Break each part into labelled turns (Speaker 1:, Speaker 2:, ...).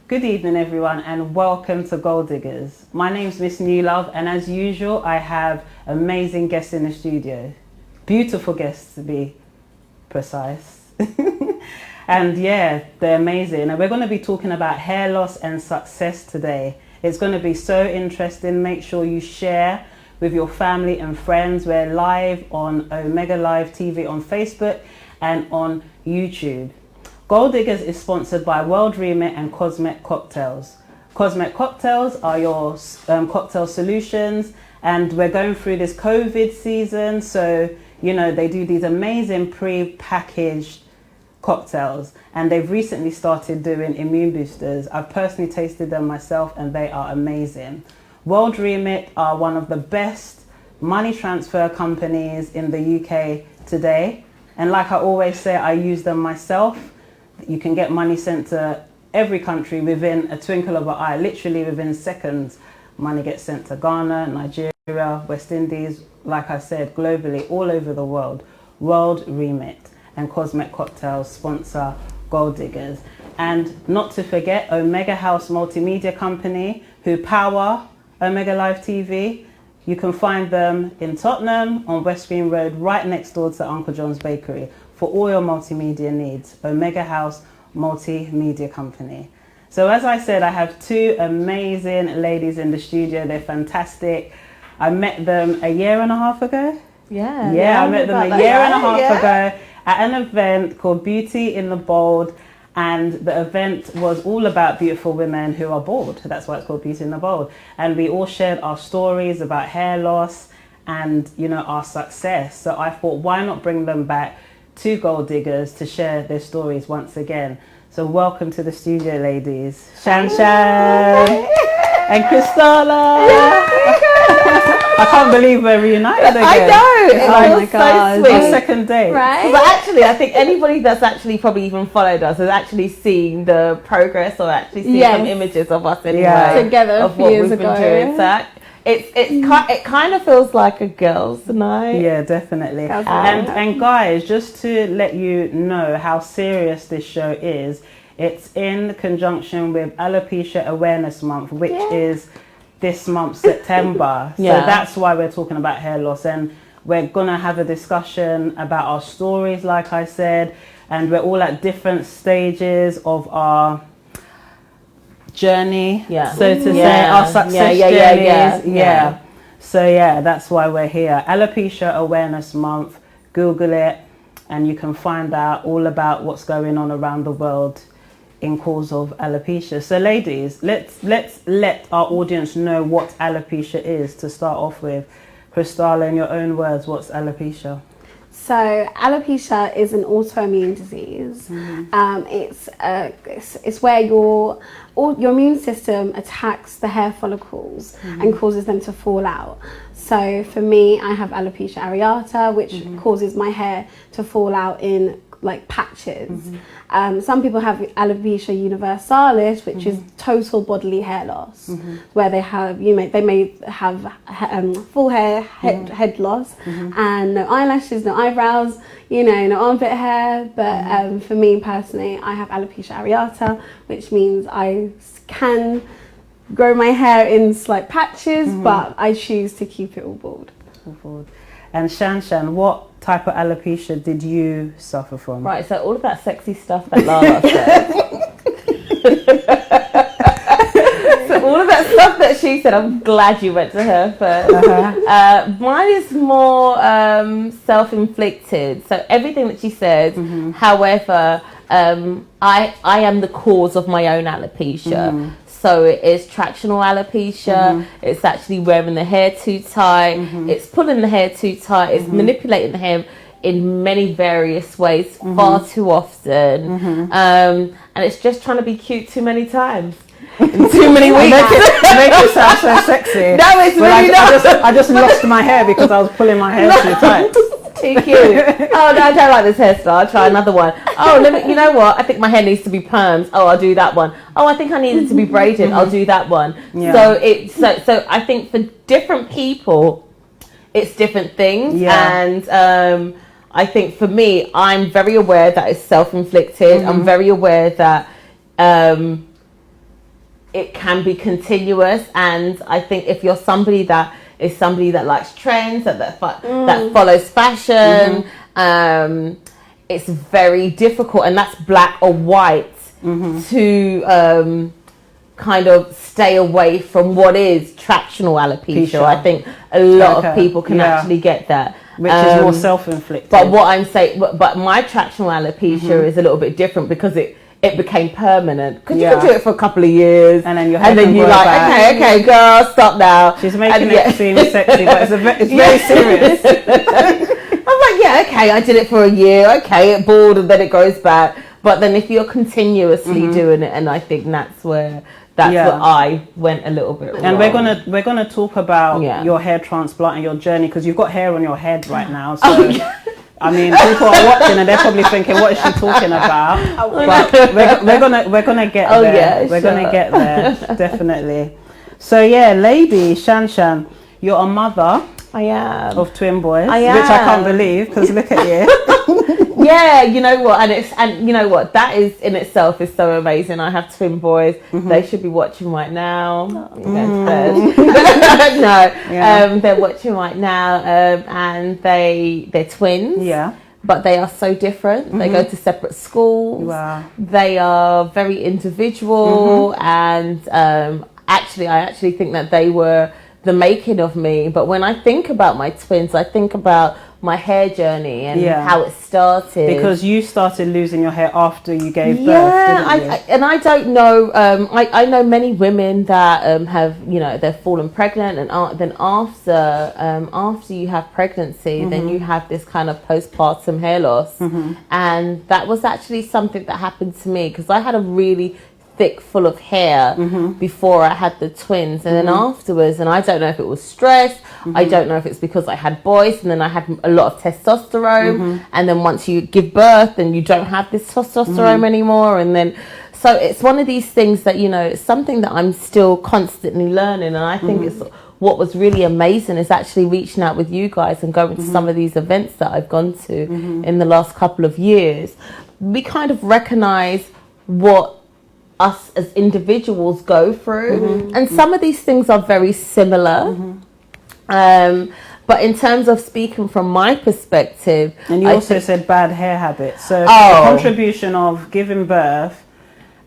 Speaker 1: Good evening, everyone, and welcome to Gold Diggers. My name's Miss Newlove, and as usual, I have amazing guests in the studio. Beautiful guests, to be precise. And yeah, they're amazing. And we're going to be talking about hair loss and success today. It's going to be so interesting. Make sure you share with your family and friends. We're live on Omega Live TV on Facebook and on YouTube. Gold Diggers is sponsored by World Remit and Cosmet Cocktails. Cosmet Cocktails are your cocktail solutions, and we're going through this COVID season, so you know they do these amazing pre-packaged cocktails, and they've recently started doing immune boosters. I've personally tasted them myself, and they are amazing. World Remit are one of the best money transfer companies in the UK today, and like I always say, I use them myself. You can get money sent to every country within a twinkle of an eye, literally within seconds. Money gets sent to Ghana, Nigeria, West Indies, like I said, globally, all over the world. World Remit and Cosmet Cocktails sponsor Gold Diggers. And not to forget, Omega House Multimedia Company, who power Omega Live TV. You can find them in Tottenham on West Green Road, right next door to Uncle John's Bakery, for all your multimedia needs. Omega House Multimedia Company. So as I said, I have two amazing ladies in the studio. They're fantastic. I met them a year and a half ago. Yeah, I met them a year and a half ago at an event called Beauty in the Bold. And the event was all about beautiful women who are bald. That's why it's called Beauty in the Bold. And we all shared our stories about hair loss and, you know, our success. So I thought, why not bring them back to Gold Diggers to share their stories once again. So welcome to the studio, ladies. Shan and Christala. I can't believe we're reunited again.
Speaker 2: I know.
Speaker 1: Oh my God.
Speaker 2: So sweet.
Speaker 1: Our second date.
Speaker 2: Right? But actually, I think anybody that's actually probably even followed us has actually seen the progress or actually seen some images of us anyway.
Speaker 3: Together
Speaker 2: of what we've been doing. So it kind of feels like a girls' night.
Speaker 1: Yeah, definitely. And guys, just to let you know how serious this show is, it's in conjunction with Alopecia Awareness Month, which is this month, September. So that's why we're talking about hair loss, and we're gonna have a discussion about our stories, like I said, and we're all at different stages of our journey, so to say, our success journeys. So that's why we're here. Alopecia Awareness Month. Google it, and you can find out all about what's going on around the world in cause of alopecia. So ladies, let's let our audience know what alopecia is to start off with. Christala, in your own words, what's alopecia?
Speaker 3: So alopecia is an autoimmune disease. It's where your immune system attacks the hair follicles and causes them to fall out. So for me, I have alopecia areata, which causes my hair to fall out in like patches. Some people have alopecia universalis, which is total bodily hair loss, where they have they may have full head loss and no eyelashes, no eyebrows, no armpit hair. But for me personally, I have alopecia areata, which means I can grow my hair in slight patches, but I choose to keep it all bald.
Speaker 1: And Shan, what type of alopecia did you suffer from?
Speaker 2: Right, so all of that sexy stuff that Lala said. So all of that stuff that she said, I'm glad you went to her first. Mine is more self-inflicted. So everything that she said, however, I am the cause of my own alopecia. So it is tractional alopecia. It's actually wearing the hair too tight. It's pulling the hair too tight. It's manipulating the hair in many various ways, far too often. And it's just trying to be cute too many times. In too many weeks.
Speaker 1: Make it sound so sexy.
Speaker 2: No, it's really not.
Speaker 1: I just lost my hair because I was pulling my hair too tight.
Speaker 2: Too cute. Oh no, I don't like this hairstyle. I'll try another one. Oh, you know what? I think my hair needs to be perms. Oh, I'll do that one. Oh, I think I need it to be braided. I'll do that one. So I think for different people, it's different things. And I think for me, I'm very aware that it's self-inflicted. I'm very aware that it can be continuous. And I think if you're somebody that is somebody that likes trends, that follows fashion, it's very difficult, and that's black or white, to kind of stay away from what is tractional alopecia. I think a lot of people can actually get that.
Speaker 1: Which is more self-inflicted.
Speaker 2: But what I'm saying, but my tractional alopecia is a little bit different because it became permanent. Because you can do it for a couple of years,
Speaker 1: and then you're
Speaker 2: like, okay, girl, stop now.
Speaker 1: She's making it seem sexy, but it's very serious.
Speaker 2: I'm like, yeah, okay, I did it for a year. Okay, it bored, and then it goes back. But then if you're continuously doing it, and I think that's where I went a little bit wrong.
Speaker 1: And we're gonna talk about your hair transplant and your journey, because you've got hair on your head right now. So I mean, people are watching and they're probably thinking, what is she talking about? But we're gonna get there. We're gonna get there, definitely. So yeah, lady Shan, you're a mother.
Speaker 2: I am.
Speaker 1: Of twin boys,
Speaker 2: I am.
Speaker 1: which I can't believe, because look at you.
Speaker 2: Yeah, you know what, and you know what, that is in itself is so amazing. I have twin boys. They should be watching right now. They're watching right now, and they're twins. Yeah. But they are so different. They go to separate schools. Wow. They are very individual, and I actually think that they were the making of me. But when I think about my twins, I think about my hair journey and how it started. Because
Speaker 1: you started losing your hair after you gave birth, didn't you?
Speaker 2: And I don't know, I know many women that have, you know, they've fallen pregnant, and then after you have pregnancy, then you have this kind of postpartum hair loss. And that was actually something that happened to me, because I had a really thick full of hair before I had the twins, and then afterwards, and I don't know if it was stress, I don't know if it's because I had boys and then I had a lot of testosterone, and then once you give birth then you don't have this testosterone anymore, and then so it's one of these things that, you know, it's something that I'm still constantly learning. And I think it's what was really amazing is actually reaching out with you guys and going to some of these events that I've gone to in the last couple of years. We kind of recognize what us as individuals go through, and some of these things are very similar, but in terms of speaking from my perspective,
Speaker 1: and you also said bad hair habits, so the contribution of giving birth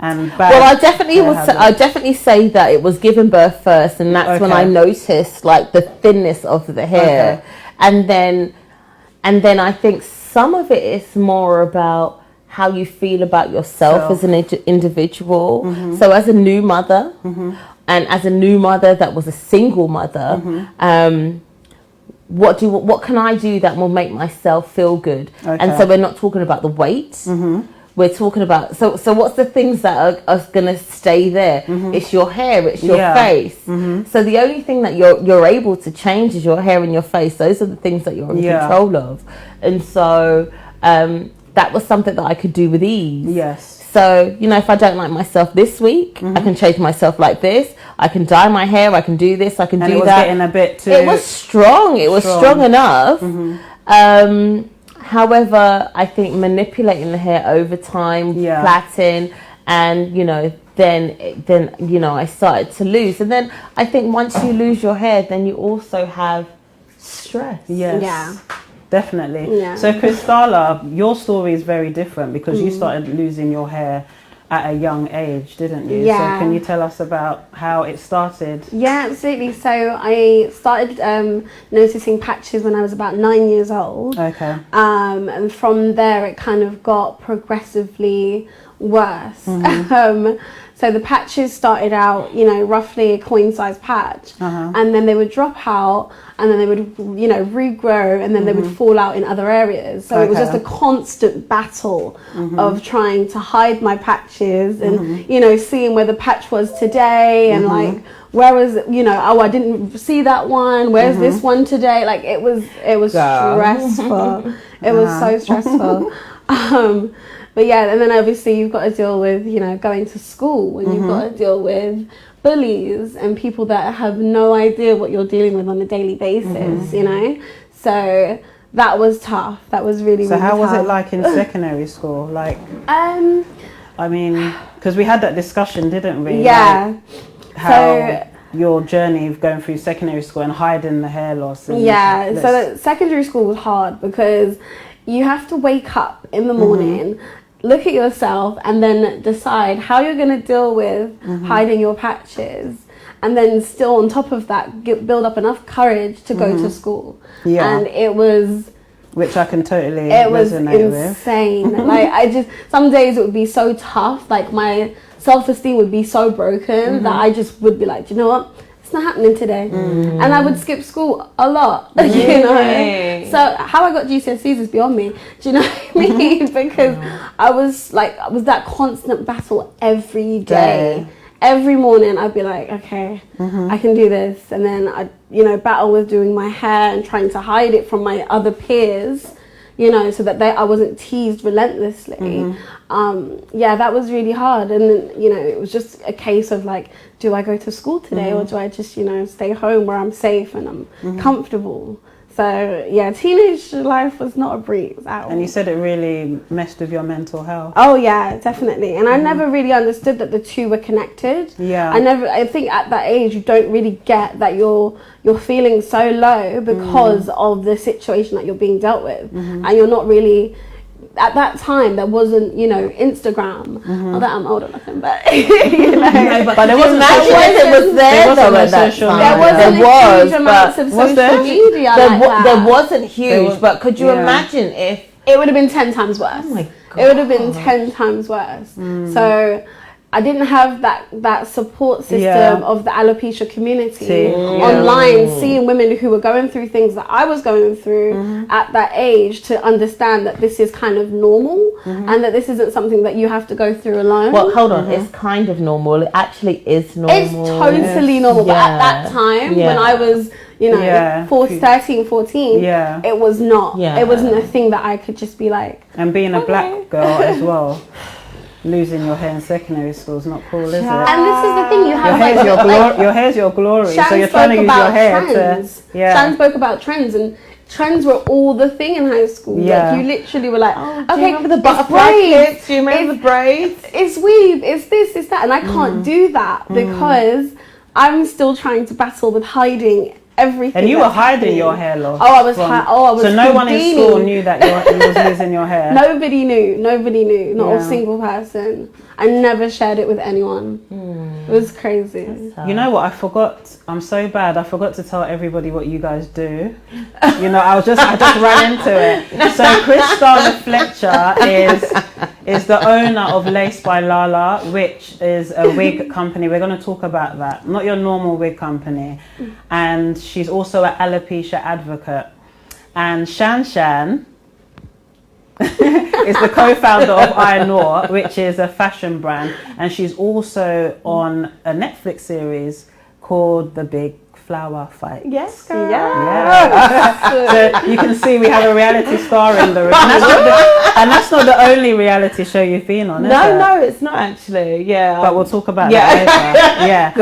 Speaker 1: and bad
Speaker 2: I definitely say that it was giving birth first, and that's when I noticed like the thinness of the hair, and then I think some of it is more about how you feel about yourself as an individual. So as a new mother, and as a new mother that was a single mother, what can I do that will make myself feel good? And so we're not talking about the weight. We're talking about so what's the things that are going to stay there? It's your hair, it's your face. So the only thing that you're able to change is your hair and your face. Those are the things that you're in control of. And so that was something that I could do with ease. Yes. So, you know, if I don't like myself this week, I can change myself like this. I can dye my hair. I can do this. I can do that. And it was
Speaker 1: getting a bit too...
Speaker 2: It was strong. It was strong enough. However, I think manipulating the hair over time, plaiting, and, you know, then you know, I started to lose. And then I think once you lose your hair, then you also have stress.
Speaker 1: Yes. Yeah. Definitely. Yeah. So Christala, your story is very different, because you started losing your hair at a young age, didn't you?
Speaker 3: Yeah.
Speaker 1: So can you tell us about how it started?
Speaker 3: Yeah, absolutely. So I started noticing patches when I was about 9 years old. Okay. And from there it kind of got progressively worse. So the patches started out, you know, roughly a coin-sized patch, and then they would drop out, and then they would, you know, regrow, and then they would fall out in other areas. So it was just a constant battle of trying to hide my patches, and you know, seeing where the patch was today, and like, where was, you know, oh, I didn't see that one. Where's this one today? Like it was stressful. It was so stressful. But yeah, and then obviously you've got to deal with, you know, going to school, and you've got to deal with bullies and people that have no idea what you're dealing with on a daily basis, you know. So that was tough. That was really, really tough.
Speaker 1: So how was it like in secondary school? Like, I mean, because we had that discussion, didn't we?
Speaker 3: Yeah.
Speaker 1: Like how your journey of going through secondary school and hiding the hair loss. And
Speaker 3: so secondary school was hard because you have to wake up in the morning, look at yourself, and then decide how you're going to deal with hiding your patches. And then still on top of that, build up enough courage to go to school. Yeah. And it was...
Speaker 1: Which I can totally
Speaker 3: resonate with. It was insane. Like, some days it would be so tough. Like, my self-esteem would be so broken that I just would be like, do you know what? It's not happening today. And I would skip school a lot, you know? So how I got GCSEs is beyond me. Do you know what I mean? Because I was that constant battle every day. Every morning I'd be like, okay, I can do this. And then I'd, battle with doing my hair and trying to hide it from my other peers, so that I wasn't teased relentlessly. That was really hard. And then, it was just a case of like, do I go to school today or do I just, stay home where I'm safe and I'm comfortable? So, yeah, teenage life was not a breeze at all.
Speaker 1: And you said it really messed with your mental health.
Speaker 3: Oh, yeah, definitely. And I never really understood that the two were connected.
Speaker 1: Yeah.
Speaker 3: I think at that age, you don't really get that you're feeling so low because of the situation that you're being dealt with. And you're not really... At that time, there wasn't, Instagram. Not that I'm old or nothing, but
Speaker 2: but there wasn't
Speaker 3: there
Speaker 2: wasn't huge amounts of social media. There wasn't huge, but could you imagine if
Speaker 3: it would have been 10 times worse? Oh my God. It would have been 10 times worse. So I didn't have that support system of the alopecia community online, seeing women who were going through things that I was going through at that age to understand that this is kind of normal and that this isn't something that you have to go through alone.
Speaker 2: Well, hold on, it's kind of normal. It actually is normal.
Speaker 3: It's totally normal, but at that time when I was 13, 14, it was not. It wasn't a thing that I could just be like.
Speaker 1: And being a black girl as well. Losing your hair in secondary school is not cool, is it?
Speaker 3: And this is the thing, you have
Speaker 1: your hair's your glory, so you're trying to use your hair
Speaker 3: trends. Shan spoke about trends, and trends were all the thing in high school.
Speaker 2: Yeah.
Speaker 3: Like, you literally were like,
Speaker 2: do you remember the butterfly clips? Do you remember the braids?
Speaker 3: It's weave, it's this, it's that, and I can't do that because I'm still trying to battle with hiding everything.
Speaker 1: And you were hiding your hair loss.
Speaker 3: I was.
Speaker 1: So no one in school knew that you was losing your hair.
Speaker 3: Nobody knew. Not a single person. I never shared it with anyone. It was crazy.
Speaker 1: You know what? I forgot. I'm so bad. I forgot to tell everybody what you guys do. I just ran into it. So Christala Fletcher is the owner of Lace by Lala, which is a wig company. We're going to talk about that. Not your normal wig company. And she's also an alopecia advocate. And Shan is the co-founder of I Know, which is a fashion brand. And she's also on a Netflix series called The Big Flower Fight.
Speaker 3: Yes, girl.
Speaker 1: So you can see we have a reality star in the room. And that's not the only reality show you've been on, is it?
Speaker 2: No, it's not actually. Yeah.
Speaker 1: But we'll talk about that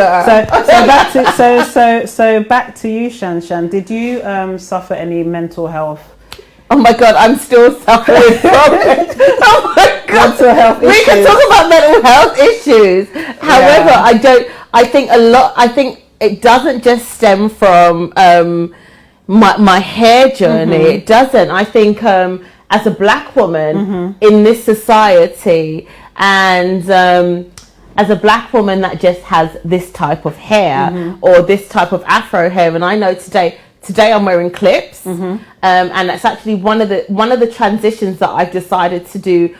Speaker 1: later. So back to you, Shan. Did you suffer any mental health?
Speaker 2: Oh my God, I'm still suffering from it. Oh my God.
Speaker 1: Mental health issues.
Speaker 2: We can talk about mental health issues. However, I think it doesn't just stem from my hair journey. It doesn't. I think as a black woman in this society and as a black woman that just has this type of hair or this type of afro hair, and I know today I'm wearing clips, and that's actually one of the transitions that I've decided to do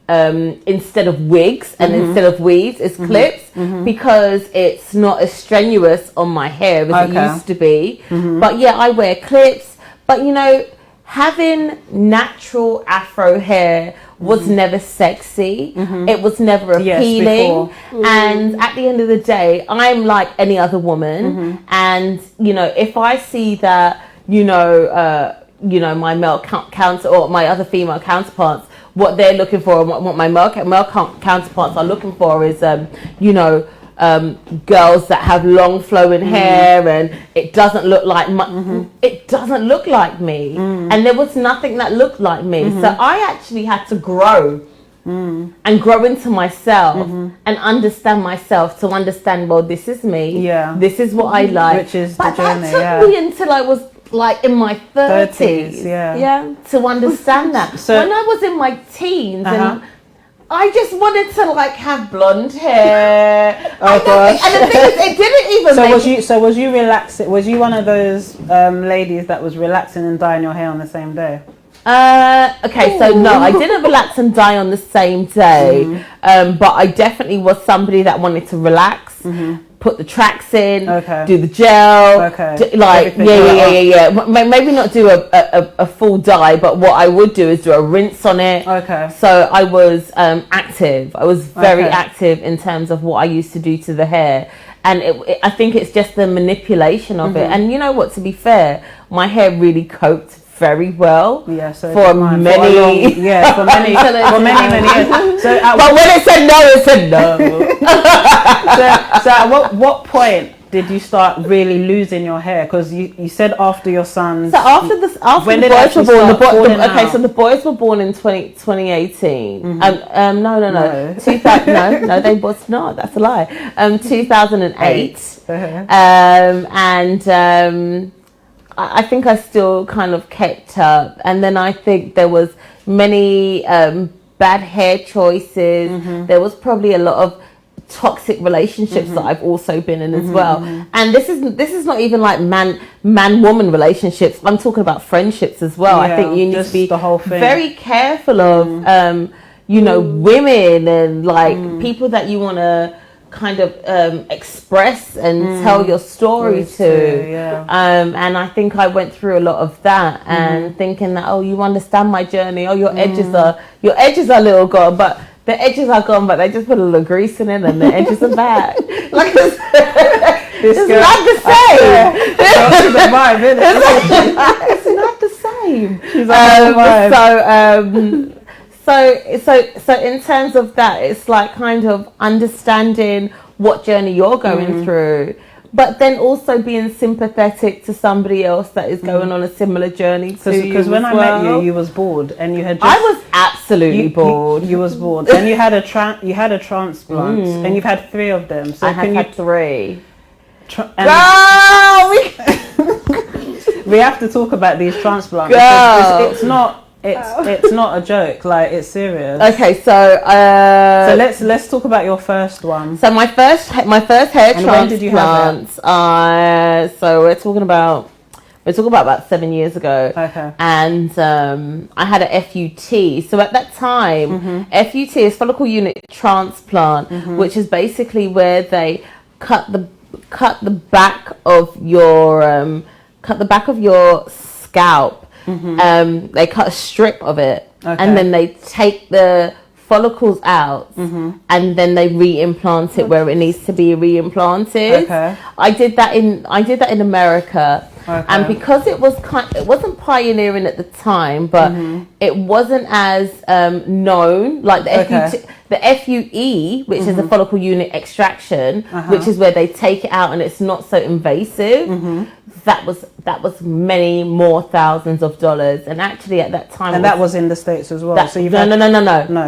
Speaker 2: instead of wigs and instead of weaves is clips because it's not as strenuous on my hair as it used to be. But yeah, I wear clips. But having natural afro hair was never sexy. It was never appealing. And at the end of the day, I'm like any other woman. And, if I see that, my male counter or my other female counterparts, what they're looking for and what my male counterparts are looking for is, girls that have long flowing hair and it doesn't look like it doesn't look like me, and there was nothing that looked like me. So I actually had to grow and grow into myself and understand myself, to understand, well, this is me.
Speaker 1: Yeah.
Speaker 2: This is what I like.
Speaker 1: Which is
Speaker 2: but
Speaker 1: the journey,
Speaker 2: that took me until I was like in my 30s.
Speaker 1: Yeah.
Speaker 2: To understand that.
Speaker 1: So,
Speaker 2: when I was in my teens and I just wanted to like have blonde hair.
Speaker 1: Oh gosh!
Speaker 2: And the thing is, it didn't even.
Speaker 1: Was you relaxing? Was you one of those ladies that was relaxing and dyeing your hair on the same day?
Speaker 2: Okay, so no, I didn't relax and dye on the same day. But I definitely was somebody that wanted to relax, put the tracks in, do the gel, maybe not do a full dye, but what I would do is do a rinse on it. So I was active. I was very active in terms of what I used to do to the hair. And I think it's just the manipulation of it. And you know what, to be fair, my hair really coped very well for many years. So but when it said no, it said no.
Speaker 1: so at what point did you start really losing your hair? Because you said after your sons.
Speaker 2: So after the boys were born, so the boys were born in 2018. No, 2000, no, they was not. That's a lie. 2008. I think I still kind of kept up, and then I think there was many bad hair choices. There was probably a lot of toxic relationships that I've also been in as well. And this is not even like man-woman relationships. I'm talking about friendships as well. I think you need to be very careful of women and like people that you want to kind of express and tell your story to. And I think I went through a lot of that and thinking that, oh, you understand my journey, oh, your edges are a little gone, but the edges are gone, but they just put a little grease in it and the edges are back. Like it's not the same. It's not the same. She's So in terms of that, it's like kind of understanding what journey you're going through, but then also being sympathetic to somebody else that is going on a similar journey to you. Because
Speaker 1: when I met you was bored, and you had.
Speaker 2: I was absolutely bored.
Speaker 1: You was bored, and you had a transplant, and you've had 3 of them. So
Speaker 2: I have had 3. We
Speaker 1: have to talk about these transplants. It's not a joke. Like, it's serious.
Speaker 2: Okay, so
Speaker 1: let's talk about your first one.
Speaker 2: So my first hair transplant.
Speaker 1: When did you have it?
Speaker 2: So we're talking about about 7 years ago. And I had a FUT. So at that time, FUT is follicle unit transplant, which is basically where they cut the back of your scalp. They cut a strip of it, and then they take the follicles out, and then they reimplant it where it needs to be reimplanted. I did that in America, and because it wasn't pioneering at the time, but it wasn't as known. Like the FUE, which is a follicle unit extraction, which is where they take it out and it's not so invasive. That was many more thousands of dollars, and actually at that time,
Speaker 1: that was in the States as well.
Speaker 2: No.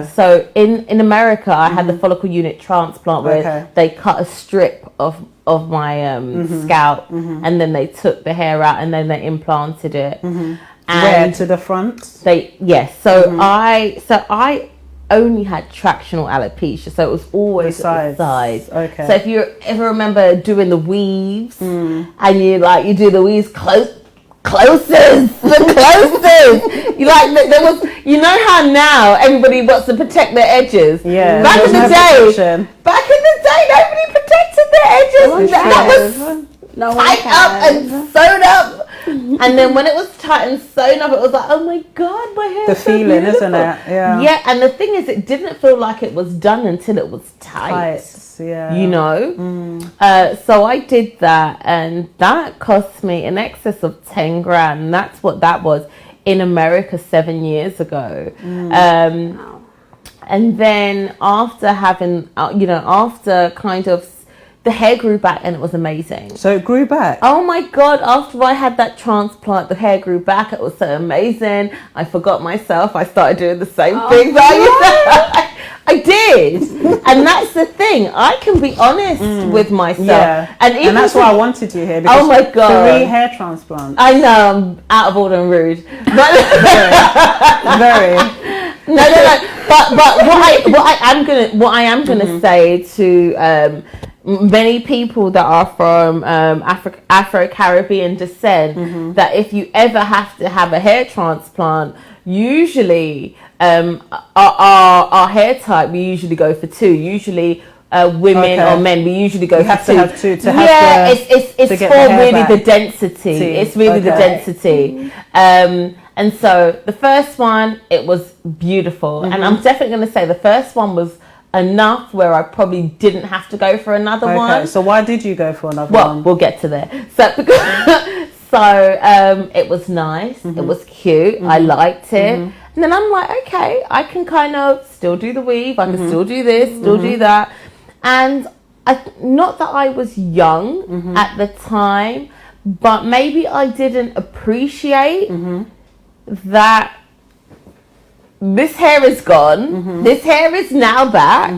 Speaker 2: So in America, I had the follicle unit transplant where they cut a strip of my scalp, and then they took the hair out and then they implanted it. And
Speaker 1: where, to the front?
Speaker 2: So I only had tractional alopecia, so it was always the sides. So if you ever remember doing the weaves, and you do the weaves closest. You like there was, you know how now everybody wants to protect their edges. Back in the day, nobody protected their edges. That was tight up and sewn up. And then when it was tight and sewn up, it was like, oh my God, my hair.
Speaker 1: The feeling, isn't it?
Speaker 2: Yeah, and the thing is, it didn't feel like it was done until it was tight. You know? So I did that, and that cost me in excess of 10 grand. That's what that was in America 7 years ago. And then after having, after kind of, the hair grew back and it was amazing.
Speaker 1: So it grew back?
Speaker 2: Oh my God, after I had that transplant, the hair grew back. It was so amazing. I forgot myself. I started doing the same things I used to. I did. And that's the thing. I can be honest with myself.
Speaker 1: Yeah. And that's why I wanted you here.
Speaker 2: Oh my God.
Speaker 1: 3 hair transplants.
Speaker 2: I know, I'm out of order and rude. But
Speaker 1: Very.
Speaker 2: No. But what I am gonna say to many people that are from Afro-Caribbean descent, that if you ever have to have a hair transplant, usually our hair type, we usually go for 2. Usually women or men, we usually go for 2.
Speaker 1: To have 2 to have
Speaker 2: yeah, it's for really the density. It's really the density. And so the first one, it was beautiful. And I'm definitely going to say the first one was enough where I probably didn't have to go for another one. So
Speaker 1: why did you go for another one?
Speaker 2: Well, we'll get to there. So it was nice. It was cute. I liked it. And then I'm like, okay, I can kind of still do the weave. I can still do this, still do that. And not that I was young at the time, but maybe I didn't appreciate that this hair is gone. This hair is now back.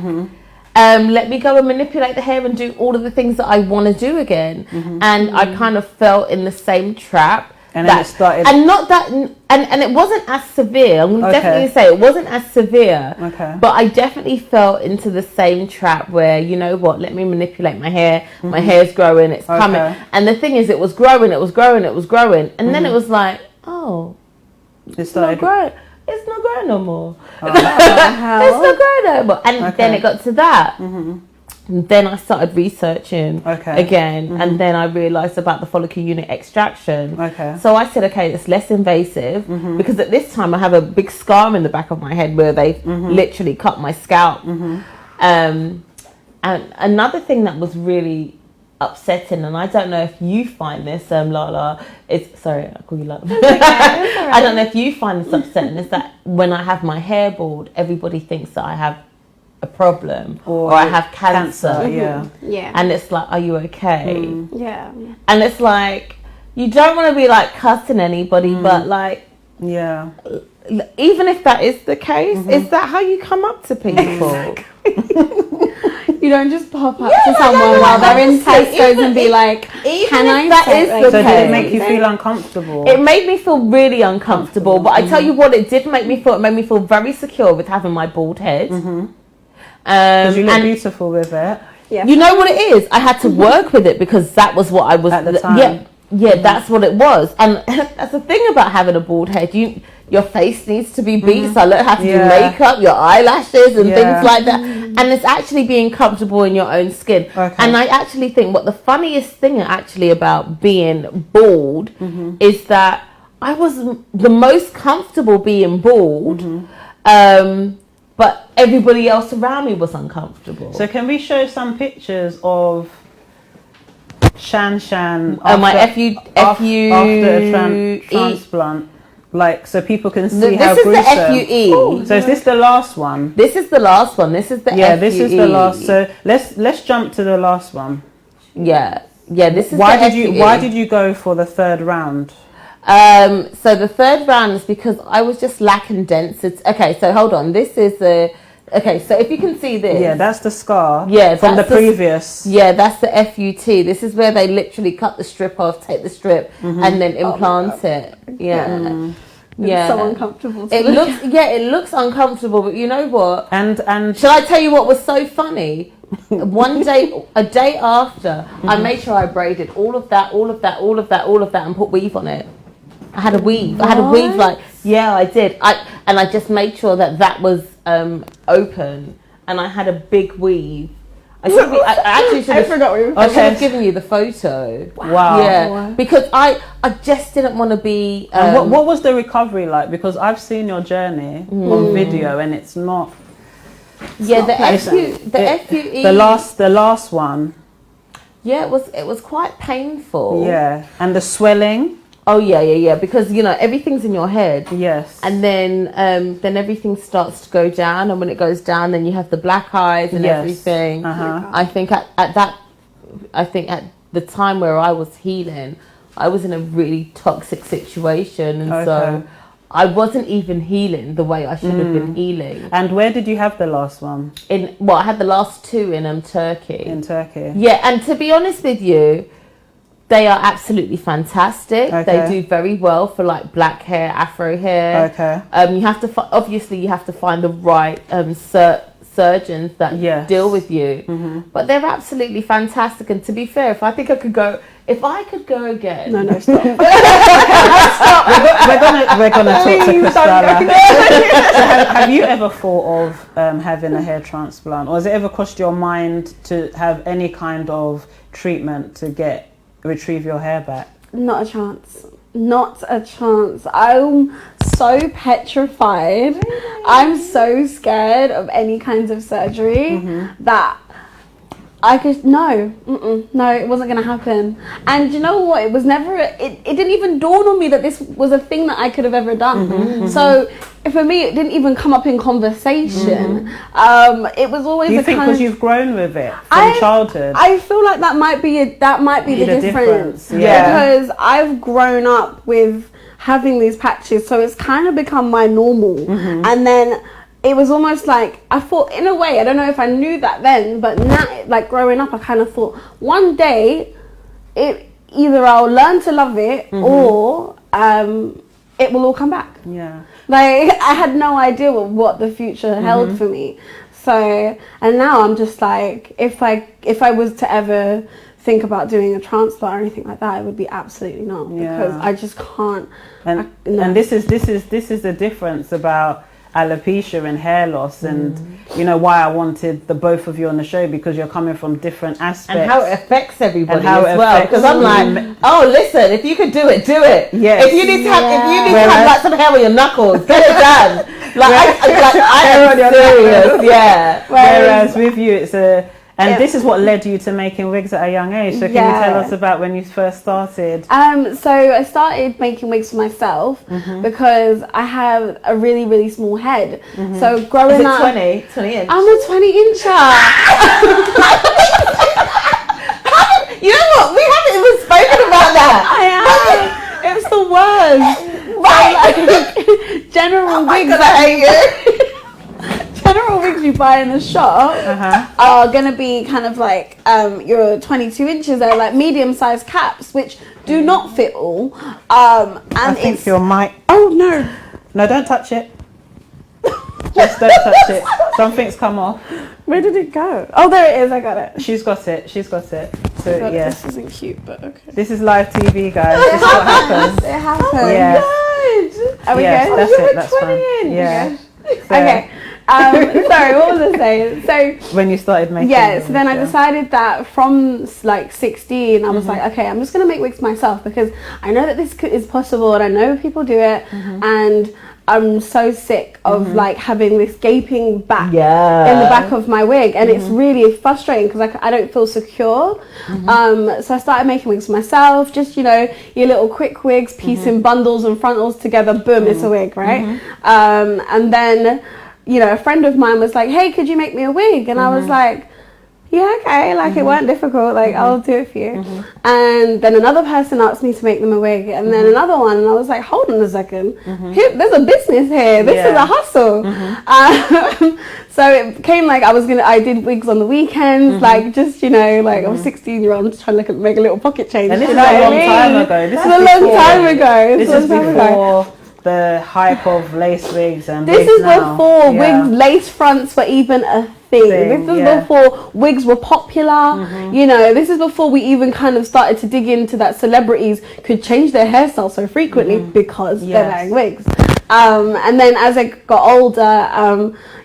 Speaker 2: Let me go and manipulate the hair and do all of the things that I want to do again. And I kind of fell in the same trap.
Speaker 1: And then it started.
Speaker 2: And not that, and it wasn't as severe. I'm definitely say it wasn't as severe. But I definitely fell into the same trap where, you know what? Let me manipulate my hair. My hair's growing. It's coming. And the thing is, it was growing. It was growing. It was growing. And then it was like, oh, it's not growing. It's not growing no more. It's not growing no more. And then it got to that. And then I started researching again. And then I realised about the follicle unit extraction. So I said, okay, it's less invasive. Because at this time I have a big scar in the back of my head where they literally cut my scalp. And another thing that was really upsetting, and I don't know if you find this, Lala, sorry, I call you Lala. I don't know if you find this upsetting, is that when I have my hair bald, everybody thinks that I have a problem or I have cancer.
Speaker 3: Yeah.
Speaker 2: And it's like, are you okay?
Speaker 3: Yeah.
Speaker 2: And it's like, you don't want to be like cussing anybody, but like, even if that is the case, is that how you come up to people?
Speaker 3: You don't just pop up to someone while they're in Tesco's and be like, can I say
Speaker 1: So did it make you feel uncomfortable?
Speaker 2: It made me feel really uncomfortable, but I tell you what, it did make me feel. It made me feel very secure with having my bald head.
Speaker 1: Because you look beautiful with it.
Speaker 3: Yeah.
Speaker 2: You know what it is? I had to work with it because that was what I was
Speaker 1: at the time.
Speaker 2: Yeah, that's what it was. And that's the thing about having a bald head. Your face needs to be beat, so I learned how to do makeup, your eyelashes and things like that. And it's actually being comfortable in your own skin. And I actually think what the funniest thing actually about being bald is that I was the most comfortable being bald, but everybody else around me was uncomfortable.
Speaker 1: So can we show some pictures of Shan
Speaker 2: my after
Speaker 1: a transplant? Like, so people can see how gruesome.
Speaker 2: This is the FUE.
Speaker 1: So is this the last one?
Speaker 2: This is the last one. This is the FUE.
Speaker 1: This is the last. So let's jump to the last one.
Speaker 2: Yeah. This is
Speaker 1: why did you go for the 3rd round?
Speaker 2: So the 3rd round is because I was just lacking density. Okay, so hold on. This is the. Okay, so if you can see this.
Speaker 1: Yeah, that's the scar.
Speaker 2: Yeah,
Speaker 1: from the previous.
Speaker 2: Yeah, that's the FUT. This is where they literally cut the strip off, take the strip, and then implant it. Yeah.
Speaker 3: It's so uncomfortable.
Speaker 2: It looks uncomfortable, but you know what?
Speaker 1: And
Speaker 2: shall I tell you what was so funny? A day after, I made sure I braided all of that, and put weave on it. I had a weave.
Speaker 3: What?
Speaker 2: I had a weave, I did. I just made sure that was open, and I had a big weave. I should have given you the photo.
Speaker 1: Wow.
Speaker 2: Yeah, because I just didn't want to be.
Speaker 1: And what was the recovery like? Because I've seen your journey on video, and it's not.
Speaker 2: Yeah, the FUE.
Speaker 1: The last one.
Speaker 2: Yeah, it was quite painful.
Speaker 1: Yeah, and the swelling.
Speaker 2: Oh yeah. Because everything's in your head.
Speaker 1: Yes.
Speaker 2: And then everything starts to go down, and when it goes down, then you have the black eyes and everything. I think at the time where I was healing, I was in a really toxic situation, and so I wasn't even healing the way I should have been healing.
Speaker 1: And where did you have the last one?
Speaker 2: I had the last 2 in Turkey.
Speaker 1: In Turkey.
Speaker 2: Yeah, and to be honest with you, they are absolutely fantastic.
Speaker 1: Okay.
Speaker 2: They do very well for like black hair, afro hair.
Speaker 1: Okay.
Speaker 2: You have to obviously you have to find the right surgeons that deal with you. But they're absolutely fantastic. And to be fair, if I could go again.
Speaker 3: No, stop.
Speaker 1: we're gonna talk to Christala. So have you ever thought of having a hair transplant, or has it ever crossed your mind to have any kind of treatment to retrieve your hair back?
Speaker 3: Not a chance. Not a chance. I'm so petrified. Really? I'm so scared of any kinds of surgery that I could no, it wasn't going to happen. And you know what? It was never. It didn't even dawn on me that this was a thing that I could have ever done. So for me, it didn't even come up in conversation. It was always.
Speaker 1: You think because you've grown with it from childhood? I
Speaker 3: feel like that might be the difference.
Speaker 1: Yeah.
Speaker 3: Because I've grown up with having these patches, so it's kind of become my normal, and then. It was almost like, I thought, in a way, I don't know if I knew that then, but now, like growing up, I kind of thought, one day, either I'll learn to love it, or it will all come back.
Speaker 1: Yeah.
Speaker 3: Like, I had no idea what the future held for me. So, and now I'm just like, if I was to ever think about doing a transplant or anything like that, it would be absolutely not, because I just can't.
Speaker 1: And this is the difference about alopecia and hair loss, and you know why I wanted the both of you on the show, because you're coming from different aspects
Speaker 2: and how it affects everybody as well. Because I'm like, oh, listen, if you could do it, do it.
Speaker 1: Yes.
Speaker 2: If you need to have like some hair with your knuckles, get it done. I am serious. Yeah.
Speaker 1: Whereas with you, it's this is what led you to making wigs at a young age. So can you tell us about when you first started? So
Speaker 3: I started making wigs for myself because I have a really, really small head. So growing up...
Speaker 2: 20 inch?
Speaker 3: I'm a 20-incher.
Speaker 2: You know what? We haven't even spoken about that.
Speaker 3: I am. It's the worst. Right. General wigs.
Speaker 2: I hate you.
Speaker 3: General wigs you buy in the shop are going to be kind of like your 22 inches. They're like medium-sized caps, which do not fit all. And
Speaker 1: I think your mic...
Speaker 3: Oh, no.
Speaker 1: No, don't touch it. Just don't touch it. Something's come off.
Speaker 3: Where did it go? Oh, there it is. I got it.
Speaker 1: She's got it. So,
Speaker 3: God,
Speaker 1: yeah.
Speaker 3: This isn't cute, but okay.
Speaker 1: This is live TV, guys. This is what happens.
Speaker 3: It happened.
Speaker 1: Yeah.
Speaker 3: Are we
Speaker 1: Yes,
Speaker 3: good?
Speaker 1: that's it. That's fine. Yeah. So,
Speaker 3: Okay. Sorry, what was I saying? So
Speaker 1: when you started making
Speaker 3: so then I decided that from like 16 I was like, okay, I'm just gonna make wigs myself, because I know that this is possible and I know people do it, and I'm so sick of like having this gaping back in the back of my wig, and it's really frustrating because I don't feel secure. So I started making wigs myself, just your little quick wigs, piecing bundles and frontals together, boom, it's a wig, right? And then a friend of mine was like, hey, could you make me a wig? And I was like, yeah, okay, like it weren't difficult, like I'll do it for you. And then another person asked me to make them a wig, and then another one, and I was like, hold on a second, there's a business here, this is a hustle. So it became like I did wigs on the weekends, like just like I was 16-year-old, I'm just trying to make a little pocket change.
Speaker 1: And this is a long time ago.
Speaker 3: This is a long time ago.
Speaker 1: This is before the hype of lace wigs and
Speaker 3: this
Speaker 1: wigs
Speaker 3: is
Speaker 1: now.
Speaker 3: Before wigs, lace fronts were even a thing. This is before wigs were popular. This is before we even kind of started to dig into that celebrities could change their hairstyle so frequently because they're wearing wigs. And then as I got older, I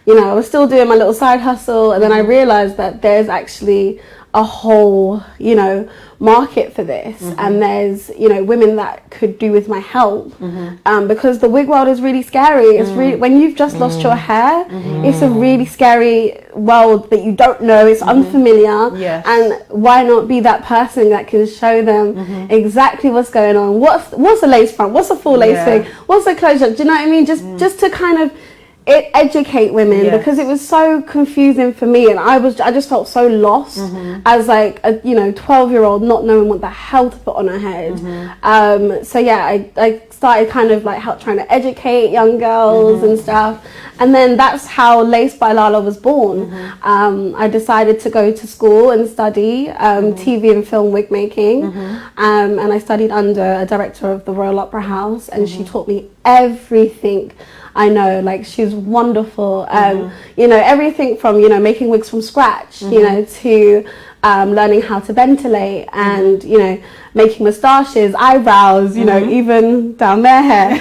Speaker 3: was still doing my little side hustle, and then I realized that there's actually a whole market for this, and there's women that could do with my help, because the wig world is really scary. It's really, when you've just lost your hair, it's a really scary world that you don't know, it's unfamiliar. And why not be that person that can show them exactly what's going on, what's a lace front, what's a full lace wig, what's a closure, do you know what I mean? Just to kind of educate women, because it was so confusing for me, and I just felt so lost as like a 12-year-old not knowing what the hell to put on her head. So yeah, I started kind of like trying to educate young girls and stuff, and then that's how Lace by Lala was born. I decided to go to school and study TV and film wig making, and I studied under a director of the Royal Opera House, and she taught me everything I know. Like, she's wonderful. Everything from making wigs from scratch, to learning how to ventilate, and making moustaches, eyebrows, even down their hair,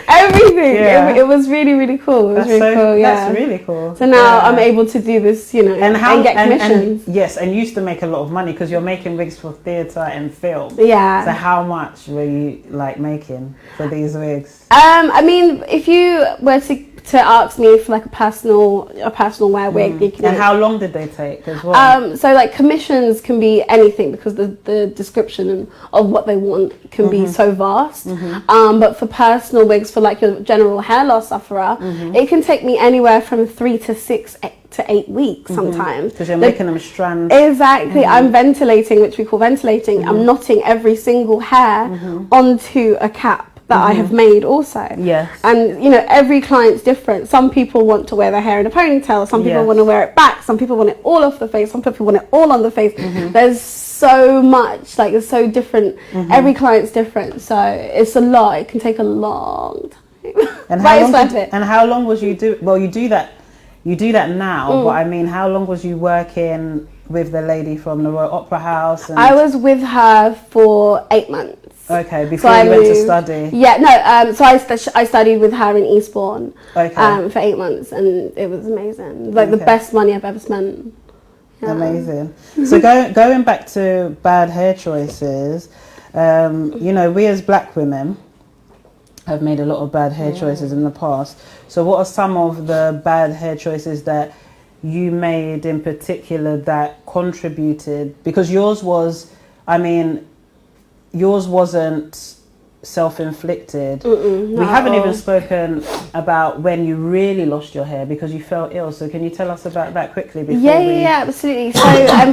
Speaker 3: everything. It was really, really cool. It was really cool. Yeah,
Speaker 1: that's really cool.
Speaker 3: So now I'm able to do this, and get commissions.
Speaker 1: And you used to make a lot of money because you're making wigs for theatre and film.
Speaker 3: Yeah.
Speaker 1: So how much were you like making for these wigs?
Speaker 3: I mean, if you were to ask me for like a personal wear wig,
Speaker 1: and how long did they take as well?
Speaker 3: So like commissions can be anything, because the description of what they want can be so vast. But for personal wigs, for like your general hair loss sufferer, it can take me anywhere from 3 to 6 to 8 weeks sometimes.
Speaker 1: Because you're making them strands.
Speaker 3: Exactly. I'm ventilating, which we call ventilating. I'm knotting every single hair onto a cap that I have made also.
Speaker 1: Yes.
Speaker 3: And every client's different. Some people want to wear their hair in a ponytail, some people want to wear it back, some people want it all off the face, some people want it all on the face. There's so much, like, it's so different. Every client's different, so it's a lot. It can take a long time.
Speaker 1: And how long was you do? Well, you do that now, but I mean, how long was you working with the lady from the Royal Opera House?
Speaker 3: I was with her for 8 months.
Speaker 1: Okay, before you went to study.
Speaker 3: Yeah, no. So I studied with her in Eastbourne.
Speaker 1: Okay.
Speaker 3: For 8 months, and it was amazing. Like the best money I've ever spent. Yeah.
Speaker 1: Amazing. So going back to bad hair choices, we as black women have made a lot of bad hair choices in the past. So what are some of the bad hair choices that you made in particular that contributed? Because yours wasn't self-inflicted. We haven't even spoken about when you really lost your hair because you fell ill. So can you tell us about that quickly?
Speaker 3: Yeah, absolutely. So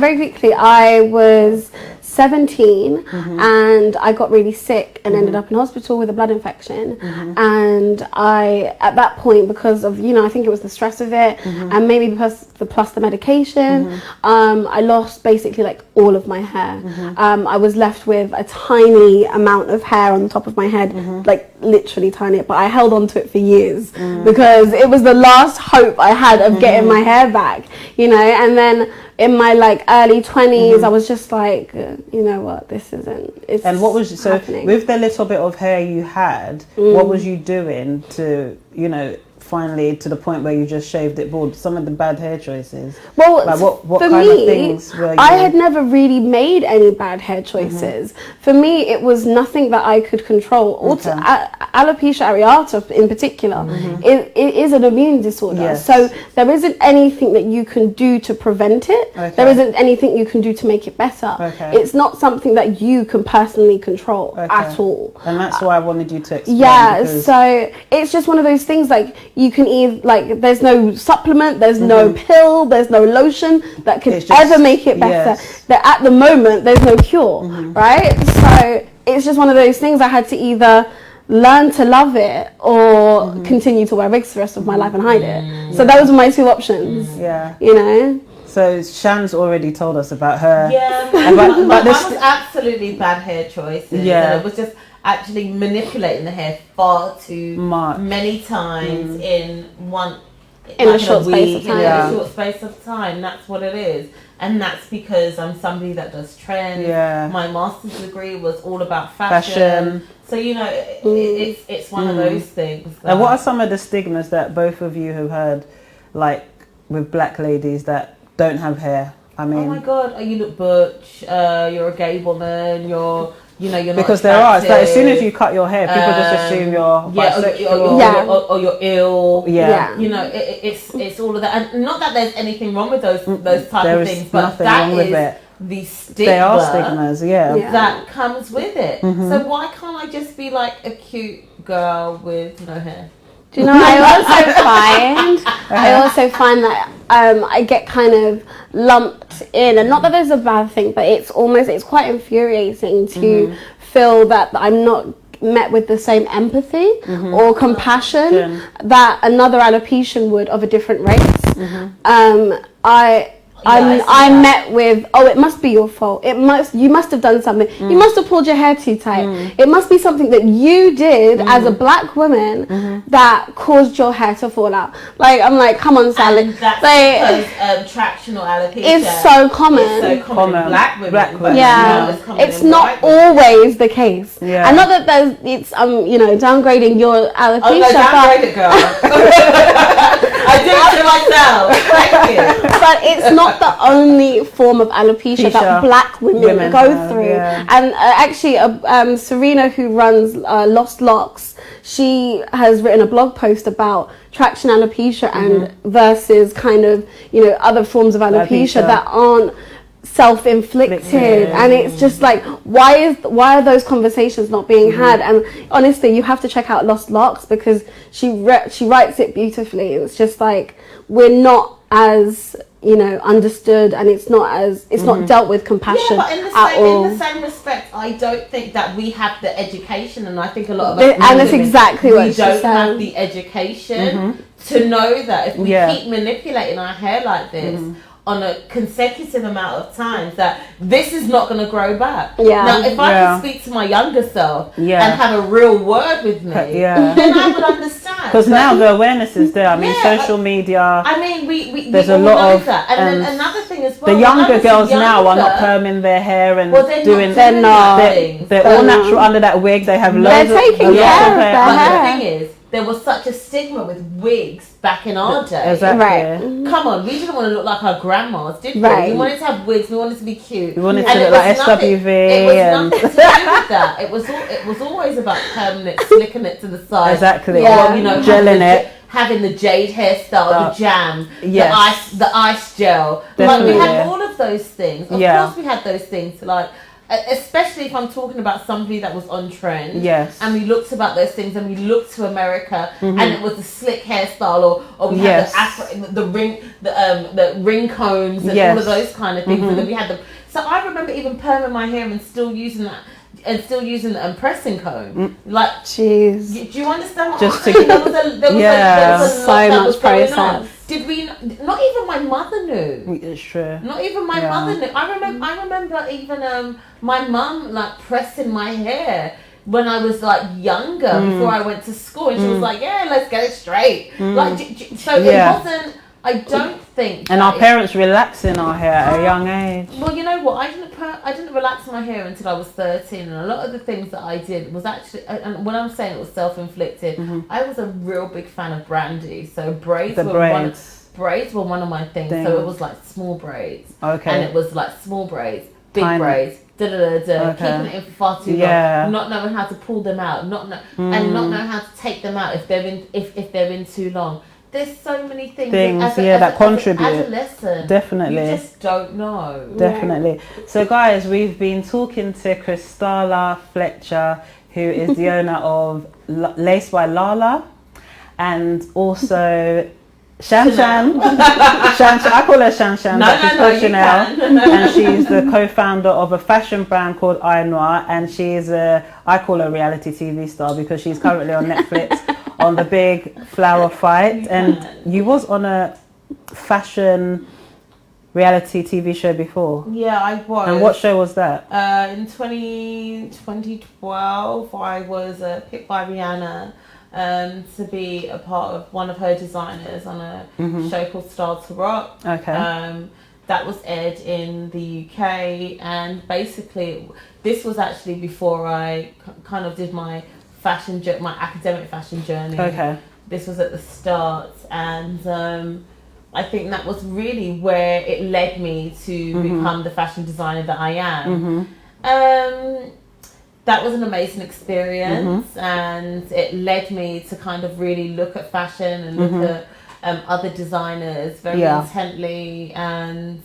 Speaker 3: very quickly, I was 17 and I got really sick and ended up in hospital with a blood infection. And I, at that point, because of, I think it was the stress of it and maybe because plus the medication, I lost basically like all of my hair. I was left with a tiny amount of hair on the top of my head, like literally tiny, but I held on to it for years because it was the last hope I had of getting my hair back, and then in my like early 20s I was just like, you know what, this isn't, it's
Speaker 1: and what was happening. With the little bit of hair you had, what was you doing to, finally to the point where you just shaved it bald? Some of the bad hair choices. Well, like what kind of things were you?
Speaker 3: I had never really made any bad hair choices. For me, it was nothing that I could control. Also, alopecia areata in particular, it is an immune disorder. Yes. So there isn't anything that you can do to prevent it. Okay. There isn't anything you can do to make it better. Okay. It's not something that you can personally control at all.
Speaker 1: And that's why I wanted you to explain.
Speaker 3: Yeah, so it's just one of those things, like, you can eat, like, there's no supplement, there's no pill, there's no lotion that can ever make it better. Yes. That at the moment there's no cure, right? So it's just one of those things. I had to either learn to love it or continue to wear wigs for the rest of my life and hide it. So those were my two options. So
Speaker 1: Shan's already told us about her.
Speaker 2: Yeah, but this was absolutely bad hair choices. Yeah, it was just actually manipulating the hair far too many times in a short space of time. That's what it is, and that's because I'm somebody that does trends. Yeah, my master's degree was all about fashion. So it's one of those things.
Speaker 1: And what are some of the stigmas that both of you have heard, like with black ladies that don't have hair? I mean,
Speaker 2: oh my god, you look butch. You're a gay woman. You're not
Speaker 1: because there are. It's like as soon as you cut your hair, people just assume you're bisexual
Speaker 2: or you're ill.
Speaker 1: Yeah,
Speaker 2: it's all of that, and not that there's anything wrong with those type of things, but
Speaker 1: nothing
Speaker 2: that
Speaker 1: wrong with it.
Speaker 2: The stigma.
Speaker 1: They are stigmas,
Speaker 2: that comes with it. So why can't I just be like a cute girl with no hair?
Speaker 3: Do you know? I also find that I get kind of lumped in, and not that there's a bad thing, but it's quite infuriating to feel that I'm not met with the same empathy or compassion that another alopecian would of a different race. I'm met with, oh, it must be your fault. You must have done something. You must have pulled your hair too tight. It must be something that you did as a black woman that caused your hair to fall out. Like, I'm like, come on, Sally.
Speaker 2: And that's because tractional alopecia
Speaker 3: is so common.
Speaker 2: It's so common in black women.
Speaker 3: Yeah, it's not always the case. Yeah. And not that it's downgrading your alopecia.
Speaker 2: Oh no, downgrade it, girl. I do it to myself. Thank you.
Speaker 3: But it's not the only form of alopecia that black women go through. Yeah. And actually, Serena, who runs Lost Locks, she has written a blog post about traction alopecia and versus kind of, other forms of alopecia that aren't self-inflicted. And it's just like, why are those conversations not being had? And honestly, you have to check out Lost Locks because she writes it beautifully. It's just like, we're not as understood, and it's not dealt with compassion
Speaker 2: but in the same respect, I don't think that we have the education, and I think a lot of us
Speaker 3: and that's exactly what
Speaker 2: we don't have the education to know that if we keep manipulating our hair like this on a consecutive amount of times, that this is not going to grow back. Now, if I can speak to my younger self and have a real word with me, then I would understand.
Speaker 1: Because now the awareness is there. I mean, social media.
Speaker 2: I mean, we
Speaker 1: there's a lot of
Speaker 2: that. And then another thing as well.
Speaker 1: The younger girls now are not perming their hair and doing.
Speaker 3: They're not.
Speaker 1: They're all natural under that wig. They have loads.
Speaker 3: They're taking care of their hair.
Speaker 2: But the thing is, there was such a stigma with wigs back in our day.
Speaker 1: Exactly.
Speaker 3: Right.
Speaker 2: Come on, we didn't want to look like our grandmas, did we?
Speaker 3: Right.
Speaker 2: We wanted to have wigs. We wanted to be cute.
Speaker 1: We wanted to look like SWV.
Speaker 2: It was nothing to do with that. It was always about permanent, slicking it to the side.
Speaker 1: Exactly.
Speaker 2: Yeah. Or,
Speaker 1: gelling it.
Speaker 2: Having the jade hairstyle, the jam, the ice gel.
Speaker 1: Definitely,
Speaker 2: like we had all of those things. Of course, we had those things. Like, especially if I'm talking about somebody that was on trend.
Speaker 1: Yes.
Speaker 2: And we looked about those things, and we looked to America, and it was the slick hairstyle, or we had the ring combs, and all of those kind of things. And then we had them. So I remember even perming my hair and still using that. And still using the pressing comb, like,
Speaker 3: jeez.
Speaker 2: Do you understand what
Speaker 1: Just
Speaker 2: I mean? There was a
Speaker 3: so much process.
Speaker 2: Did we? Not even my mother knew.
Speaker 1: It's true.
Speaker 2: Not even my mother knew. I remember even my mum like pressing my hair when I was like younger before I went to school, and she was like, "Yeah, let's get it straight." Like, so it wasn't. I don't think.
Speaker 1: And our parents relaxing our hair at a young age.
Speaker 2: Well, you know what? I didn't relax my hair until I was 13, and a lot of the things that I did was actually. And when I'm saying it was self-inflicted, I was a real big fan of brandy. So braids were one of my things. So it was like small braids.
Speaker 1: Okay.
Speaker 2: And it was like small braids, big braids. Keeping it in for far too long, not knowing how to pull them out, and not knowing how to take them out if they're in too long. There's so many things that contribute. As a lesson,
Speaker 1: definitely,
Speaker 2: you just don't know.
Speaker 1: Definitely. So, guys, we've been talking to Christala Fletcher, who is the owner of Lace by Lala, and also Shan Shan. I call her Shan Shan, but she's called Chanel, and she's the co-founder of a fashion brand called I Noir, and she's I call her reality TV star because she's currently on Netflix. On the big flower fight, and you was on a fashion reality TV show before.
Speaker 2: Yeah, I was.
Speaker 1: And what show was that?
Speaker 2: In 2012, I was picked by Rihanna to be a part of one of her designers on a show called Style to Rock.
Speaker 1: Okay.
Speaker 2: That was aired in the UK, and basically, this was actually before I kind of did my academic fashion journey. Okay. This was at the start, and I think that was really where it led me to become the fashion designer that I am. That was an amazing experience, and it led me to kind of really look at fashion and look at other designers very intently, and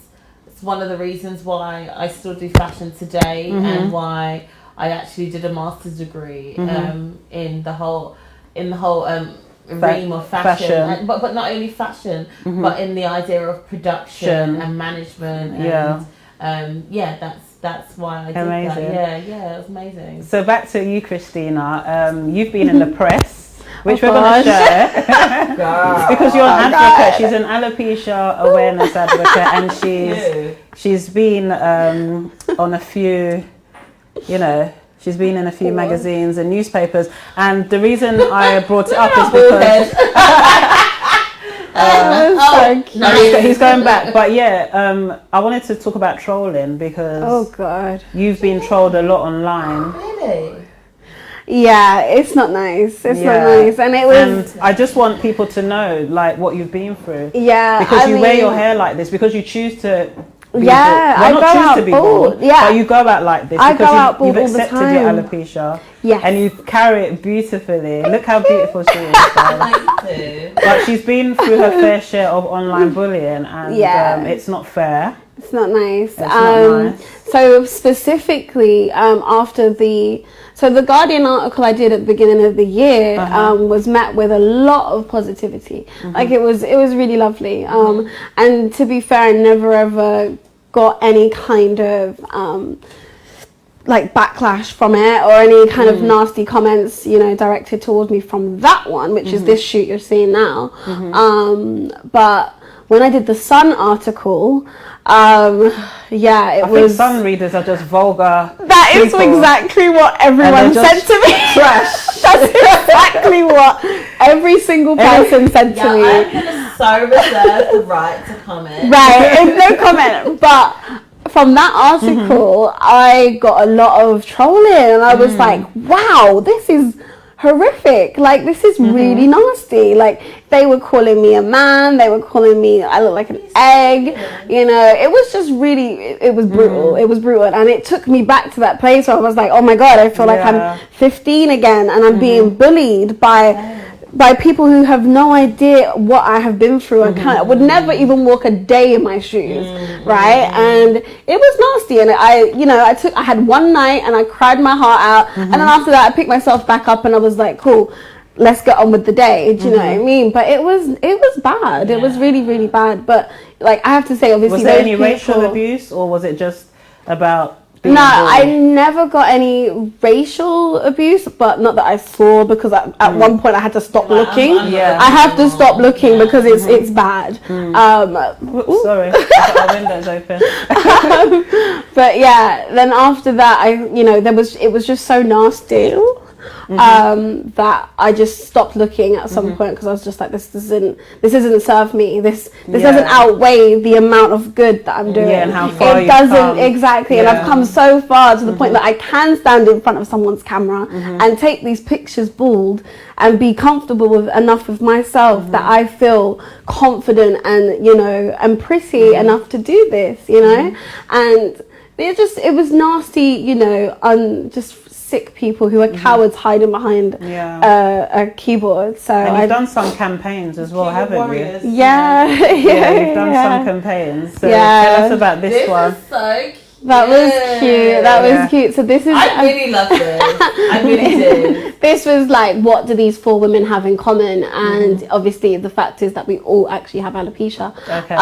Speaker 2: it's one of the reasons why I still do fashion today, and why I actually did a master's degree in the whole realm of fashion. But not only fashion, but in the idea of production and management. And, that's why I did that. Yeah, it was amazing.
Speaker 1: So back to you, Christina. You've been in the press, which we're going to share. Because you're an advocate. She's an alopecia awareness advocate, and she's been on a few, she's been in a few magazines and newspapers. And the reason I brought it up is because... he's going back, but I wanted to talk about trolling because you've been trolled a lot online.
Speaker 2: Really?
Speaker 3: Yeah, it's not nice. It's not nice, and it was.
Speaker 1: And I just want people to know like what you've been through.
Speaker 3: Yeah,
Speaker 1: because you wear your hair like this because you choose to.
Speaker 3: I go out bald.
Speaker 1: Yeah, but you go out like this because you've accepted your alopecia.
Speaker 3: Yes.
Speaker 1: And you carry it beautifully. Look how beautiful she is. But she's been through her fair share of online bullying, and it's not fair.
Speaker 3: It's not nice.
Speaker 1: It's not nice.
Speaker 3: So specifically, after the Guardian article I did at the beginning of the year was met with a lot of positivity. Like it was really lovely. And to be fair, I never ever got any kind of like backlash from it or any kind of nasty comments, directed towards me from that one, which is this shoot you're seeing now. But when I did the Sun article, I think
Speaker 1: Sun readers are just vulgar.
Speaker 3: That is exactly what everyone said to me.
Speaker 1: Trash.
Speaker 3: That's exactly what every single person said to me.
Speaker 2: I'm so reserved the right to comment.
Speaker 3: Right, no comment. But from that article, I got a lot of trolling, and I was like, wow, this is horrific. Like, this is really nasty. Like, they were calling me a man, they were calling me I look like an egg. It was just really, it was brutal. It was brutal, and it took me back to that place where I was like, oh my god, I feel like I'm 15 again, and I'm being bullied by people who have no idea what I have been through. I would never even walk a day in my shoes, right? And it was nasty. And I had one night and I cried my heart out. And then after that, I picked myself back up and I was like, cool, let's get on with the day. Do you know what I mean? But it was bad. It was really, really bad. But like, I have to say, obviously,
Speaker 1: was there any racial abuse, or was it just about?
Speaker 3: No, I never got any racial abuse, but not that I saw, because at one point I had to stop looking. I have to stop looking because it's bad.
Speaker 1: Oops, sorry, our window's open.
Speaker 3: But then after that, it was just so nasty. That I just stopped looking at some point, because I was just like, this doesn't serve me. This doesn't outweigh the amount of good that I'm doing.
Speaker 1: And how far
Speaker 3: it doesn't exactly. And I've come so far to the point that I can stand in front of someone's camera and take these pictures bald and be comfortable enough with myself that I feel confident and and pretty enough to do this. And it was nasty. Just sick people who are cowards hiding behind a keyboard. So
Speaker 1: you've done some campaigns as well, haven't you?
Speaker 3: Yeah,
Speaker 1: you've done some campaigns. So tell us about this one.
Speaker 2: Is so cute.
Speaker 3: That was cute. That was cute. So this is.
Speaker 2: I really loved it. I really did.
Speaker 3: This was like, what do these four women have in common? And obviously, the fact is that we all actually have alopecia.
Speaker 1: Okay.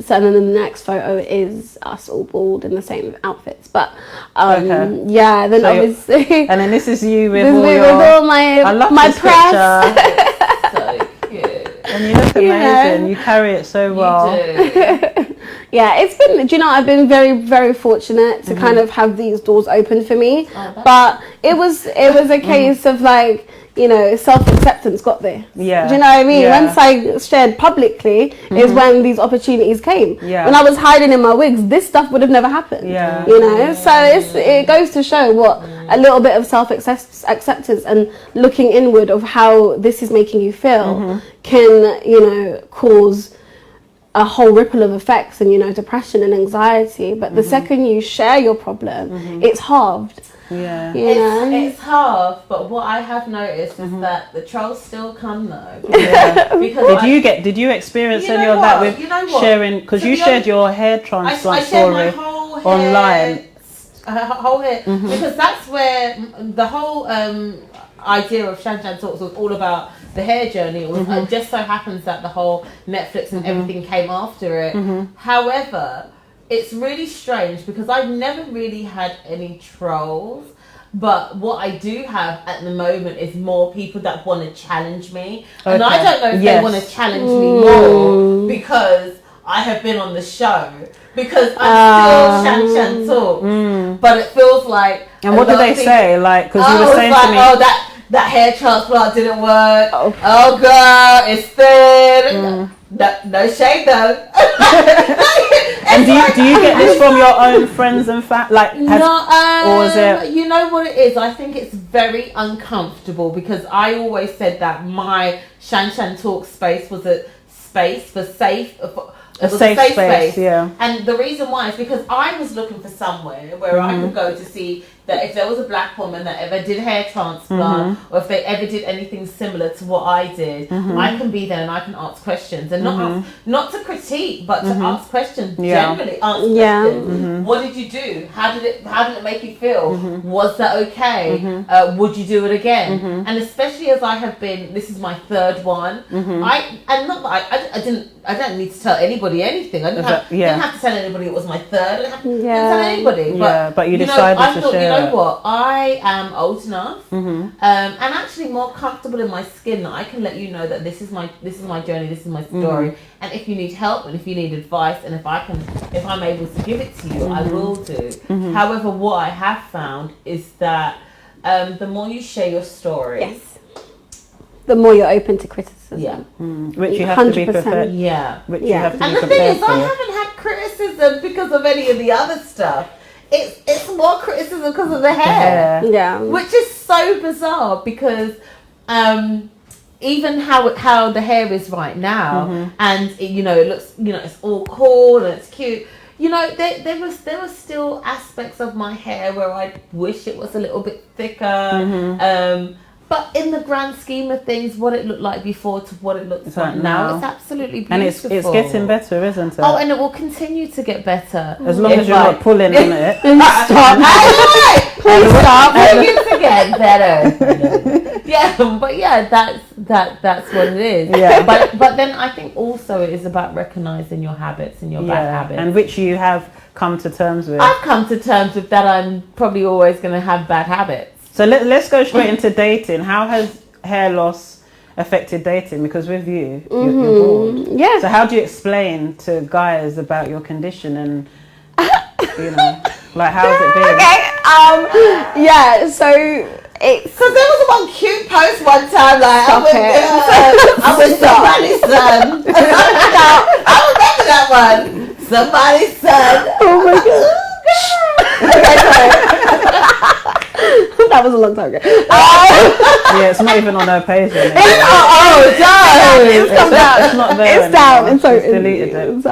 Speaker 3: So then the next photo is us all bald in the same outfits. But then
Speaker 1: so
Speaker 3: obviously.
Speaker 1: And then this is you with
Speaker 3: all my press.
Speaker 2: So cute.
Speaker 1: And you look amazing. You carry it so well.
Speaker 2: You do.
Speaker 3: Yeah, it's been, I've been very, very fortunate to kind of have these doors open for me. But it was a case of like, self-acceptance got there.
Speaker 1: Yeah.
Speaker 3: Do you know what I mean? Once I shared publicly is when these opportunities came.
Speaker 1: Yeah.
Speaker 3: When I was hiding in my wigs, this stuff would have never happened.
Speaker 1: Yeah.
Speaker 3: So it goes to show what a little bit of self-acceptance and looking inward of how this is making you feel can, cause a whole ripple of effects and depression and anxiety. But the second you share your problem, it's halved.
Speaker 2: It's half, but what I have noticed is that the trolls still come though. Because
Speaker 1: did you experience any of that with sharing? Because you shared your hair transplant story online.
Speaker 2: Whole hair, because that's where the whole idea of Shan Shan Talks was all about the hair journey. It was it just so happens that the whole Netflix and everything came after it. However, it's really strange because I've never really had any trolls. But what I do have at the moment is more people that want to challenge me. Okay. And I don't know if they want to challenge me more because I have been on the show. Because I'm still Shan Talks. But it feels like...
Speaker 1: And what do they say? Like, because you were saying to me...
Speaker 2: Oh, that hair transplant didn't work. Oh girl, it's thin. No shade though.
Speaker 1: And do you get this from your own friends and family? Or is it?
Speaker 2: You know what it is? I think it's very uncomfortable because I always said that my Shan Shan Talk space was a space for safe.
Speaker 1: A safe space, yeah.
Speaker 2: And the reason why is because I was looking for somewhere where I could go to see that if there was a black woman that ever did hair transplant or if they ever did anything similar to what I did, I can be there and I can ask questions and not to critique but to ask questions, generally ask questions. What did you do? How did it make you feel? Was that okay? Would you do it again? And especially as I have been, this is my third one. I don't need to tell anybody anything. I didn't have to tell anybody it was my third. I didn't have to tell anybody.
Speaker 1: But you decided to share.
Speaker 2: You know what? I am old enough and actually more comfortable in my skin that I can let you know that this is my journey, this is my story. And if you need help and if you need advice and if I'm able to give it to you, I will do. However, what I have found is that the more you share your story,
Speaker 3: the more you're open to criticism.
Speaker 1: Which you have 100%. To be prepared. Which you have to be prepared.
Speaker 2: And the thing is, I haven't had criticism because of any of the other stuff. It's more criticism because of the hair. Which is so bizarre because even how the hair is right now and it looks, it's all cool and it's cute. There was still aspects of my hair where I wish it was a little bit thicker. But in the grand scheme of things, what it looked like before to what it looks like now, it's absolutely beautiful.
Speaker 1: And it's getting better, isn't it?
Speaker 2: Oh, and it will continue to get better.
Speaker 1: As long as you're not pulling on it.
Speaker 2: Stop. Please stop. It's to get better. But that's what it is. But then I think also it is about recognising your habits and your bad habits.
Speaker 1: And which you have come to terms with.
Speaker 2: I've come to terms with that I'm probably always going to have bad habits.
Speaker 1: So let's go straight into dating. How has hair loss affected dating? Because with you, you're bald.
Speaker 3: Yeah.
Speaker 1: So how do you explain to guys about your condition and, how has it been?
Speaker 3: Okay. So it's...
Speaker 2: Because there was one cute post one time, I'm with somebody's son. I remember that one. Somebody's son.
Speaker 3: Oh my God. Okay, sorry. That was a long time ago.
Speaker 1: It's not even on her page.
Speaker 3: It's come down.
Speaker 1: It's not there.
Speaker 3: It's down.
Speaker 1: And so it's deleted it.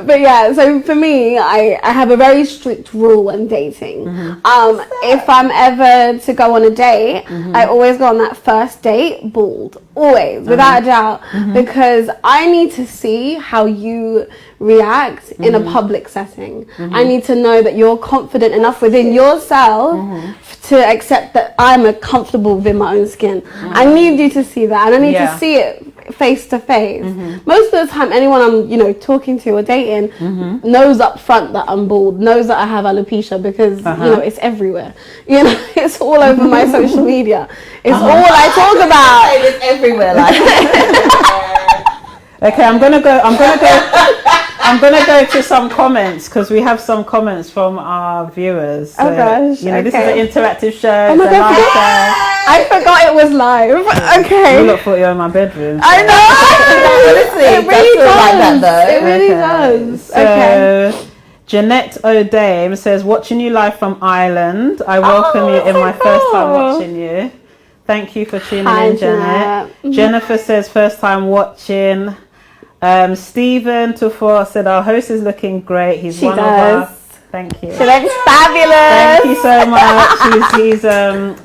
Speaker 3: But so for me, I have a very strict rule when dating. If I'm ever to go on a date, I always go on that first date bald, always, without a doubt, because I need to see how you react in a public setting. I need to know that you're confident enough within yourself to accept that I'm comfortable within my own skin. I need you to see that, and I need to see it face to face. Most of the time, anyone I'm talking to or dating knows up front that I'm bald, knows that I have alopecia because it's everywhere. It's all over my social media. It's all I talk about.
Speaker 2: It's everywhere.
Speaker 1: Okay, I'm gonna go to some comments because we have some comments from our viewers. So, this is an interactive show.
Speaker 3: Oh my God, I forgot it was live. Okay.
Speaker 1: You look thought you were in my bedroom. So.
Speaker 3: I know.
Speaker 2: Honestly,
Speaker 3: it really does.
Speaker 2: Like that,
Speaker 3: it really does.
Speaker 1: So, Jeanette O'Dame says, watching you live from Ireland. I welcome you in my first time watching you. Thank you for tuning in, Jeanette. Jennifer says, first time watching. Stephen Tufor said, our host is looking great. He's one of us. Thank you.
Speaker 3: She looks fabulous.
Speaker 1: Thank you so much. He's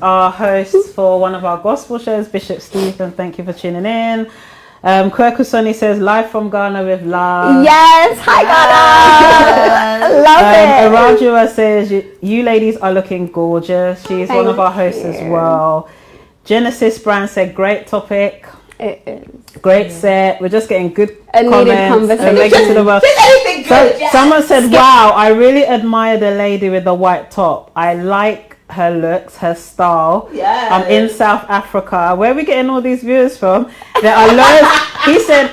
Speaker 1: our host for one of our gospel shows, Bishop Stephen. Thank you for tuning in. Kwekusoni says, live from Ghana with love.
Speaker 3: Yes, hi Ghana. Love it.
Speaker 1: Arajua says, you ladies are looking gorgeous. She's one of our hosts as well. Genesis Brand said, great topic.
Speaker 3: It is.
Speaker 1: Great set. We're just getting good
Speaker 3: needed
Speaker 1: comments.
Speaker 3: conversation.
Speaker 1: Someone said, wow, I really admire the lady with the white top. I like her looks, her style.
Speaker 2: Yeah.
Speaker 1: I'm in South Africa. Where are we getting all these viewers from? There are loads.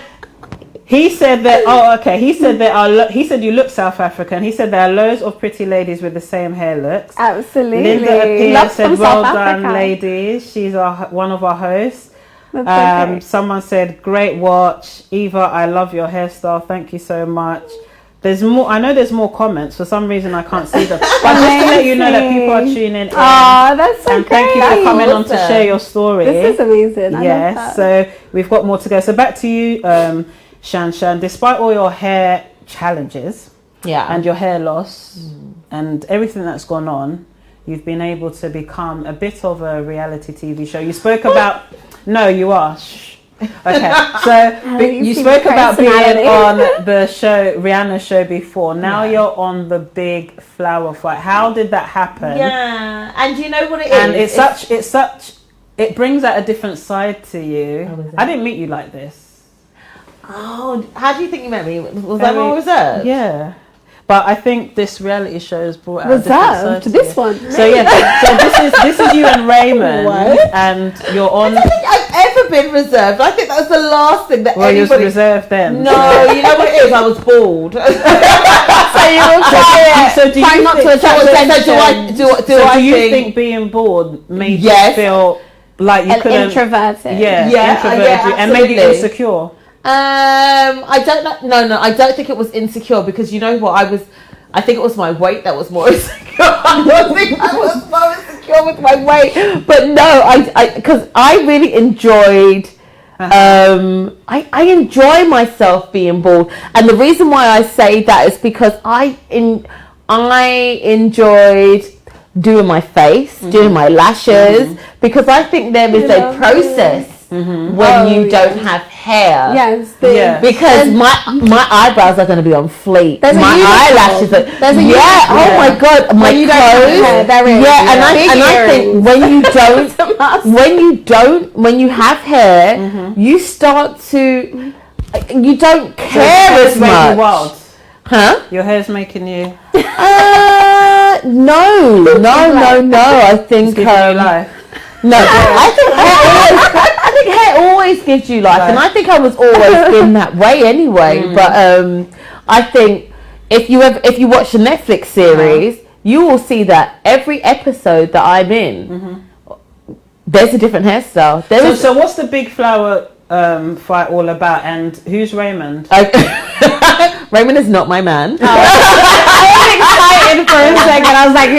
Speaker 1: He said that. Oh, okay. He said there are. He said you look South African. He said there are loads of pretty ladies with the same hair looks.
Speaker 3: Absolutely.
Speaker 1: Linda Appear
Speaker 3: Love
Speaker 1: said,
Speaker 3: from
Speaker 1: "Well
Speaker 3: South
Speaker 1: done,
Speaker 3: Africa."
Speaker 1: ladies." She's one of our hosts.
Speaker 3: That's okay.
Speaker 1: Someone said, "Great watch, Eva. I love your hairstyle. Thank you so much." There's more. I know there's more comments. For some reason, I can't see them. But just to let you know that people are tuning in.
Speaker 3: Oh, that's so
Speaker 1: and
Speaker 3: great.
Speaker 1: thank you for coming on to share your story.
Speaker 3: This is amazing. I
Speaker 1: Yes.
Speaker 3: love that.
Speaker 1: So we've got more to go. So back to you, Shan. Despite all your hair challenges, and your hair loss, and everything that's gone on, you've been able to become a bit of a reality TV show. You spoke about. No, you are. Shh. Okay, so you spoke about being on the show, Rihanna's show before. Now you're on the big flower fight. How did that happen?
Speaker 2: Yeah, and you know what it is?
Speaker 1: And it's such, it brings out a different side to you. I didn't meet you like this.
Speaker 2: Oh, how do you think you met me? Was that more reserved?
Speaker 1: Yeah. But I think this reality show has brought out a different side
Speaker 3: reserved
Speaker 1: to
Speaker 3: this
Speaker 1: you.
Speaker 3: one.
Speaker 1: So yeah, so this is you and Raymond, and you're on.
Speaker 2: I don't think I've ever been reserved. I think that was the last thing that
Speaker 1: Well, you
Speaker 2: anybody.
Speaker 1: was reserved then.
Speaker 2: No, you know what it is? I was bored.
Speaker 3: So you were quiet.
Speaker 1: So do you
Speaker 3: Trying not to attract attention.
Speaker 2: Do
Speaker 1: you
Speaker 2: I
Speaker 1: think being bored made
Speaker 2: Yes.
Speaker 1: you feel like you
Speaker 3: And
Speaker 1: couldn't?
Speaker 3: introverted.
Speaker 1: Yeah,
Speaker 2: Yeah,
Speaker 1: introverted you, and maybe
Speaker 2: absolutely.
Speaker 1: insecure.
Speaker 2: I don't know. No, I don't think it was insecure because you know what? I think it was my weight that was more insecure. I don't think I was more insecure with my weight. But no, because I really enjoyed. I enjoy myself being bald, and the reason why I say that is because I enjoyed doing my face, doing my lashes, because I think there is a process when you don't have hair.
Speaker 3: Yes.
Speaker 2: Because my eyebrows are going to be on fleek.
Speaker 3: There's
Speaker 2: my eyelashes are.
Speaker 3: There's a
Speaker 2: oh my god, my
Speaker 3: you don't have
Speaker 2: clothes.
Speaker 3: hair, there is.
Speaker 2: And I think when you have hair, you start to you don't care as much.
Speaker 1: Wild.
Speaker 2: Huh?
Speaker 1: Your hair's making you.
Speaker 2: No. I think
Speaker 1: It's giving you life.
Speaker 2: no, I think hair always gives you life, and I think I was always been that way anyway. But I think if you watch the Netflix series, you will see that every episode that I'm in, there's a different hairstyle.
Speaker 1: So what's the big flower fight all about, and who's Raymond?
Speaker 2: Raymond is not my man.
Speaker 3: I was excited for a second. I was like,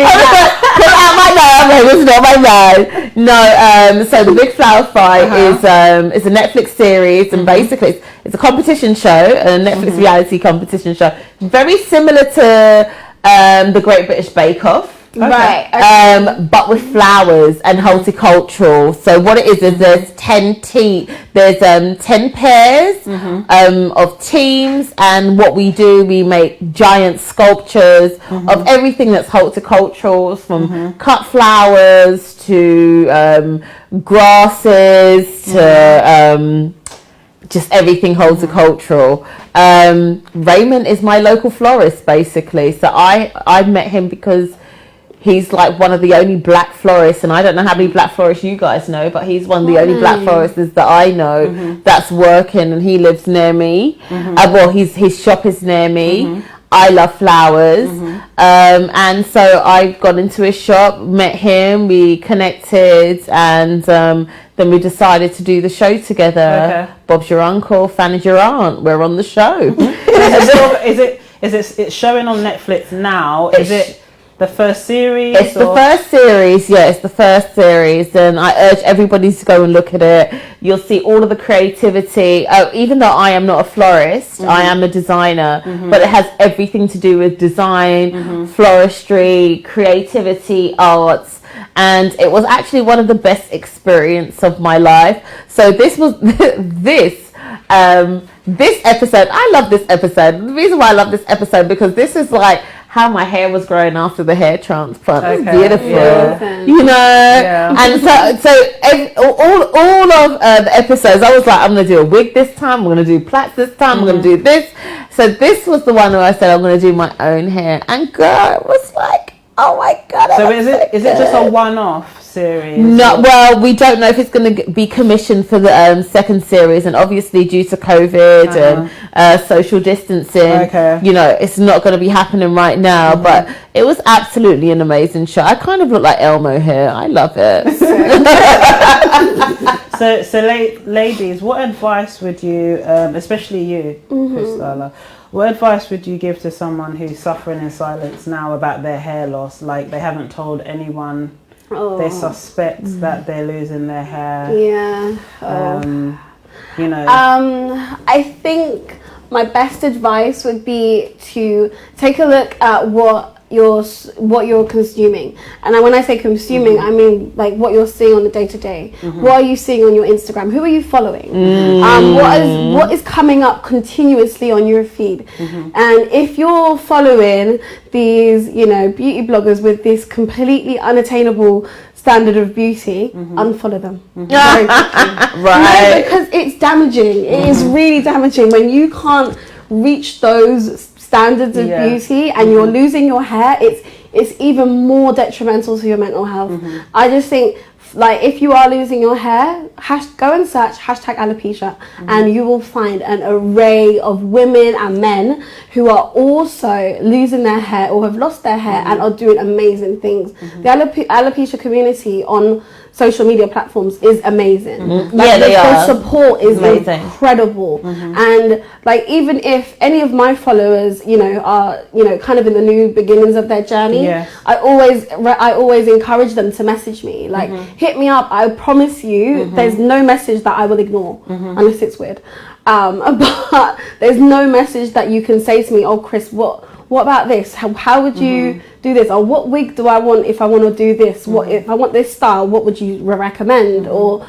Speaker 2: Raymond's not my man. No, so the Big Flower Fight is a Netflix series, and basically it's a competition show, a Netflix reality competition show, very similar to the Great British Bake Off.
Speaker 3: Okay. Right.
Speaker 2: But with flowers and horticultural. So what it is there's 10 pairs of teams, and what we do, we make giant sculptures of everything that's horticultural, from cut flowers to grasses to just everything horticultural. Raymond is my local florist, basically. So I met him because he's like one of the only black florists, and I don't know how many black florists you guys know, but he's one of the only black florists that I know that's working, and he lives near me. Well, his shop is near me. I love flowers. And so I got into his shop, met him, we connected, and then we decided to do the show together. Bob's your uncle, Fanny's your aunt. We're on the show.
Speaker 1: It's showing on Netflix now? Is it the first series?
Speaker 2: It's the first series, it's the first series, and I urge everybody to go and look at it. You'll see all of the creativity. Even though I am not a florist, I am a designer, but it has everything to do with design, floristry, creativity, arts, and it was actually one of the best experiences of my life. So this was this episode. I love this episode. The reason why I love this episode, because this is like how my hair was growing after the hair transplant. It was beautiful,
Speaker 3: Yeah.
Speaker 2: you know.
Speaker 1: Yeah.
Speaker 2: And all of the episodes, I was like, I'm going to do a wig this time. I'm going to do plaits this time. I'm going to do this. So this was the one where I said I'm going to do my own hair. And girl, it was like, oh my God.
Speaker 1: So is it just a one-off series?
Speaker 2: No, well, we don't know if it's going to be commissioned for the second series, and obviously due to COVID and social distancing, you know, it's not going to be happening right now. But it was absolutely an amazing show. I kind of look like Elmo here. I love it.
Speaker 1: So ladies, what advice would you, especially you, Christala, what advice would you give to someone who's suffering in silence now about their hair loss? Like they haven't told anyone. They suspect that they're losing their hair.
Speaker 3: Yeah.
Speaker 1: You know.
Speaker 3: I think my best advice would be to take a look at what you're consuming, and when I say consuming, I mean like what you're seeing on the day to day. What are you seeing on your Instagram? Who are you following? What is coming up continuously on your feed? And if you're following these, you know, beauty bloggers with this completely unattainable standard of beauty, unfollow them. Very quickly.
Speaker 2: Right.
Speaker 3: No, because it's damaging. It is really damaging when you can't reach those standards of beauty and you're losing your hair. It's even more detrimental to your mental health. I just think, like, if you are losing your hair, go and search #alopecia and you will find an array of women and men who are also losing their hair or have lost their hair and are doing amazing things. The alopecia community on social media platforms is amazing. Like, the support is incredible. And like, even if any of my followers, you know, are, you know, kind of in the new beginnings of their journey, I always encourage them to message me. Like, hit me up. I promise you, there's no message that I will ignore, unless it's weird. But there's no message that you can say to me, oh Chris, what about this? How would you do this? Or what wig do I want if I want to do this? What if I want this style? What would you recommend? Or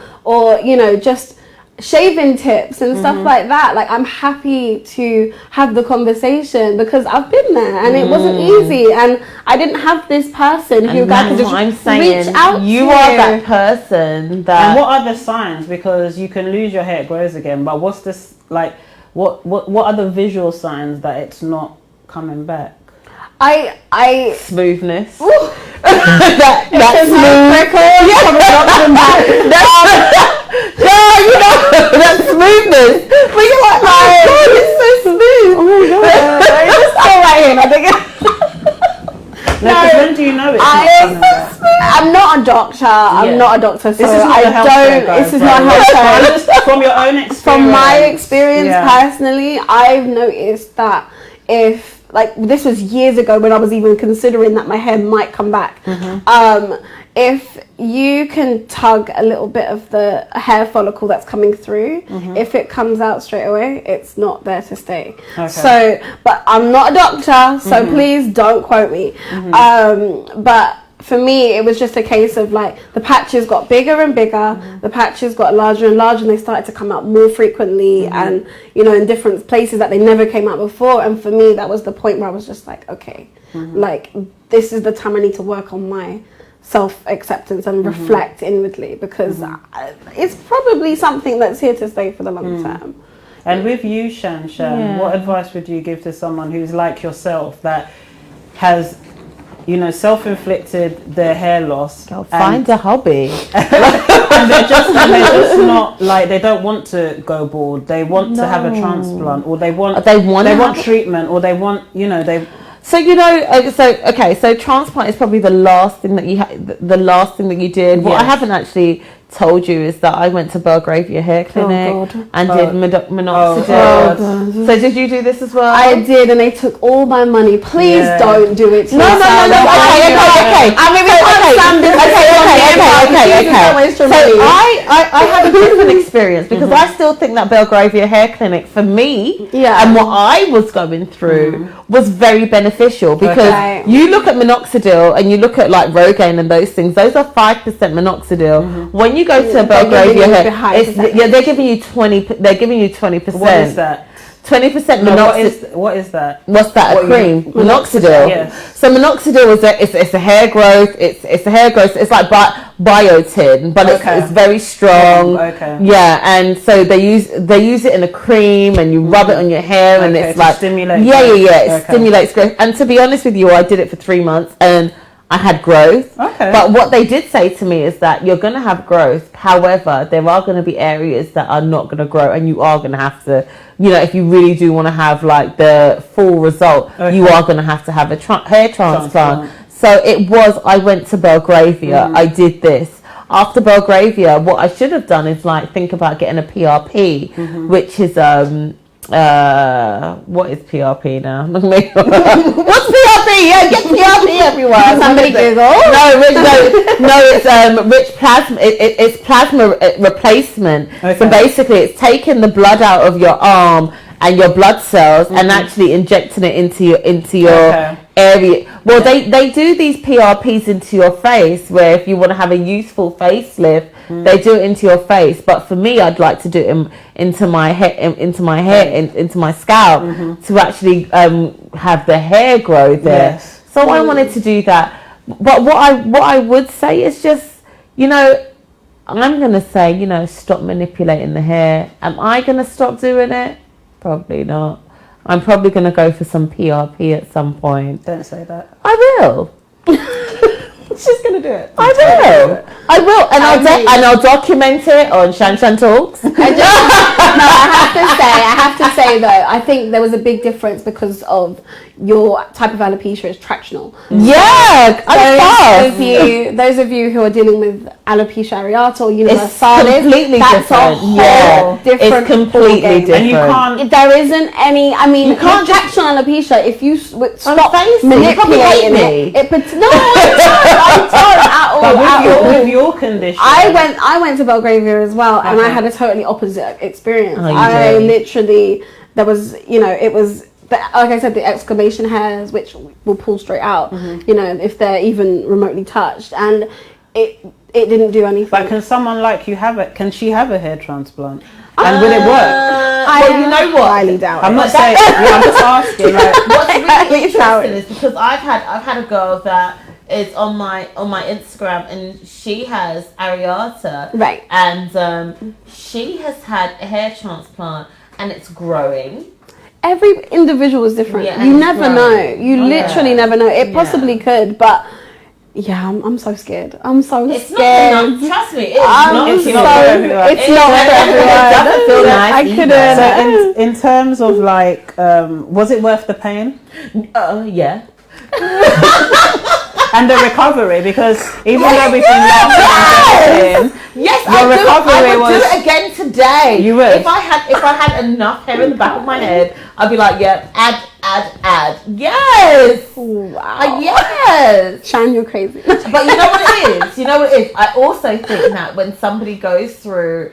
Speaker 3: you know, just shaving tips and stuff like that. Like, I'm happy to have the conversation because I've been there and it wasn't easy, and I didn't have this person who I could just reach out to.
Speaker 2: You are that person that.
Speaker 1: And what are the signs? Because you can lose your hair, it grows again. But what's this like? What are the visual signs that it's not coming back?
Speaker 2: Smoothness.
Speaker 3: That's smooth.
Speaker 2: You know, that smoothness. But you're like, oh my God, it's so smooth.
Speaker 3: Oh my God.
Speaker 2: It's so right here. I think
Speaker 1: No, when do you know it's not coming back?
Speaker 3: I'm not a doctor. I'm not a doctor, so
Speaker 1: this is not
Speaker 3: this is not healthcare.
Speaker 1: Just from your own experience.
Speaker 3: From my experience personally, I've noticed that if, like, this was years ago when I was even considering that my hair might come back. If you can tug a little bit of the hair follicle that's coming through, if it comes out straight away, it's not there to stay. So, but I'm not a doctor, so please don't quote me. But for me, it was just a case of, like, the patches got bigger and bigger, the patches got larger and larger, and they started to come out more frequently and, you know, in different places that they never came out before. And for me, that was the point where I was just like, okay, like, this is the time I need to work on my self-acceptance and reflect inwardly, because it's probably something that's here to stay for the long term.
Speaker 1: And with you, Shan, what advice would you give to someone who's like yourself, that has, you know, self-inflicted their hair loss?
Speaker 2: Find a hobby.
Speaker 1: and they're just not, like, they don't want to go bald. They want to have a transplant, or they want treatment, or they want, you know, they.
Speaker 2: So, you know, so transplant is probably the last thing that you did. What I haven't actually told you is that I went to Belgravia Hair Clinic and did minoxidil. So did you do this as well?
Speaker 3: I did, and they took all my money. Please don't do it to yourself.
Speaker 2: No. Okay. I mean, So I had a different experience because I still think that Belgravia Hair Clinic for me and what I was going through was very beneficial, because you look at minoxidil and you look at, like, Rogaine and those things. Those are 5% minoxidil. When you go to Belgravia Hair, they're giving you 20%.
Speaker 1: What is that?
Speaker 2: 20% minoxidil.
Speaker 1: What is that?
Speaker 2: What's that? A cream? Minoxidil.
Speaker 1: Yes.
Speaker 2: So minoxidil is it's a hair growth. It's a hair growth. It's like biotin, but it's very strong.
Speaker 1: Okay.
Speaker 2: Yeah, and so they use it in a cream, and you rub it on your hair, and it's like
Speaker 1: stimulate.
Speaker 2: It stimulates growth. And to be honest with you, I did it for 3 months, and I had growth.
Speaker 1: Okay.
Speaker 2: But what they did say to me is that you're going to have growth. However, there are going to be areas that are not going to grow, and you are going to have to, if you really do want to have like the full result, you are going to have a hair transplant. So I went to Belgravia. I did this. After Belgravia, what I should have done is like think about getting a PRP, which is what is PRP now? What's PRP? Yeah, get PRP everyone.
Speaker 3: Somebody Google.
Speaker 2: No, it's rich plasma. It's plasma replacement. Okay. So basically, it's taking the blood out of your arm and your blood cells and actually injecting it into your area. Well, they do these PRPs into your face, where if you want to have a youthful facelift, they do it into your face. But for me, I'd like to do it into my hair, into my scalp, to actually have the hair grow there. Yes. So I wanted to do that. But what I would say is just, I'm gonna say, stop manipulating the hair. Am I gonna stop doing it? Probably not. I'm probably going to go for some PRP at some point.
Speaker 1: Don't say that.
Speaker 2: I will.
Speaker 3: She's going to do it.
Speaker 2: I will. And I'll document it on Shan Shan Talks.
Speaker 3: I have to say though, I think there was a big difference because of your type of alopecia is tractional.
Speaker 2: Yeah,
Speaker 3: those of you who are dealing with alopecia areata or universalis,
Speaker 2: completely
Speaker 3: that's
Speaker 2: different.
Speaker 3: different.
Speaker 2: It's completely different.
Speaker 1: And you can't.
Speaker 3: There isn't any. I mean, you can't tractional alopecia. If you stop manipulating it, no, I don't at all.
Speaker 1: But with your condition,
Speaker 3: I went to Belgravia as well, and I had a totally opposite experience. I literally, there was, it was. Like I said, the exclamation hairs, which will pull straight out, if they're even remotely touched, and it didn't do anything.
Speaker 1: But can someone like you can she have a hair transplant? And will it work?
Speaker 2: You know what?
Speaker 3: I highly doubt.
Speaker 1: I'm not saying. I'm just asking. Like,
Speaker 2: what's really interesting is because I've had a girl that is on my Instagram, and she has Areata,
Speaker 3: right?
Speaker 2: And she has had a hair transplant, and it's growing.
Speaker 3: Every individual is different.
Speaker 2: Yeah,
Speaker 3: you never know. You literally never know. It possibly could, but I'm so scared. I'm so scared.
Speaker 2: Not, trust me, it's
Speaker 3: not for everyone. It doesn't feel nice.
Speaker 2: I couldn't.
Speaker 1: So in terms of like, was it worth the pain?
Speaker 2: Yeah.
Speaker 1: And the recovery, because even though we've been laughing,
Speaker 2: yes,
Speaker 1: your recovery
Speaker 2: would do it again today.
Speaker 1: You would.
Speaker 2: If I had enough hair in the back of my head, I'd be like, add. Yes.
Speaker 3: Wow.
Speaker 2: Yes.
Speaker 3: Shan, you're crazy.
Speaker 2: But you know what it is? I also think that when somebody goes through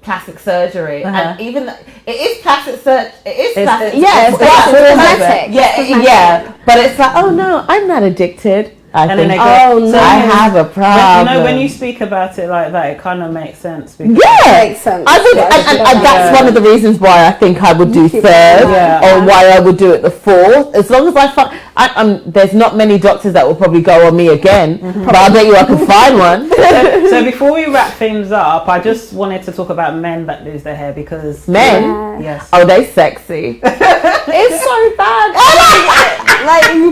Speaker 2: plastic surgery, and even it is plastic surgery. It is plastic. Yeah. But it's like, oh no, I'm not addicted. I have a problem.
Speaker 1: When you speak about it like that, it kind of makes sense.
Speaker 3: It makes sense.
Speaker 2: I would, and that's one of the reasons why I think I would do third, or why I would do it the fourth. As long as I find, there's not many doctors that will probably go on me again, but I bet you I can find one.
Speaker 1: So before we wrap things up, I just wanted to talk about men that lose their hair, because
Speaker 2: men,
Speaker 1: yes,
Speaker 2: they sexy.
Speaker 3: It's so bad.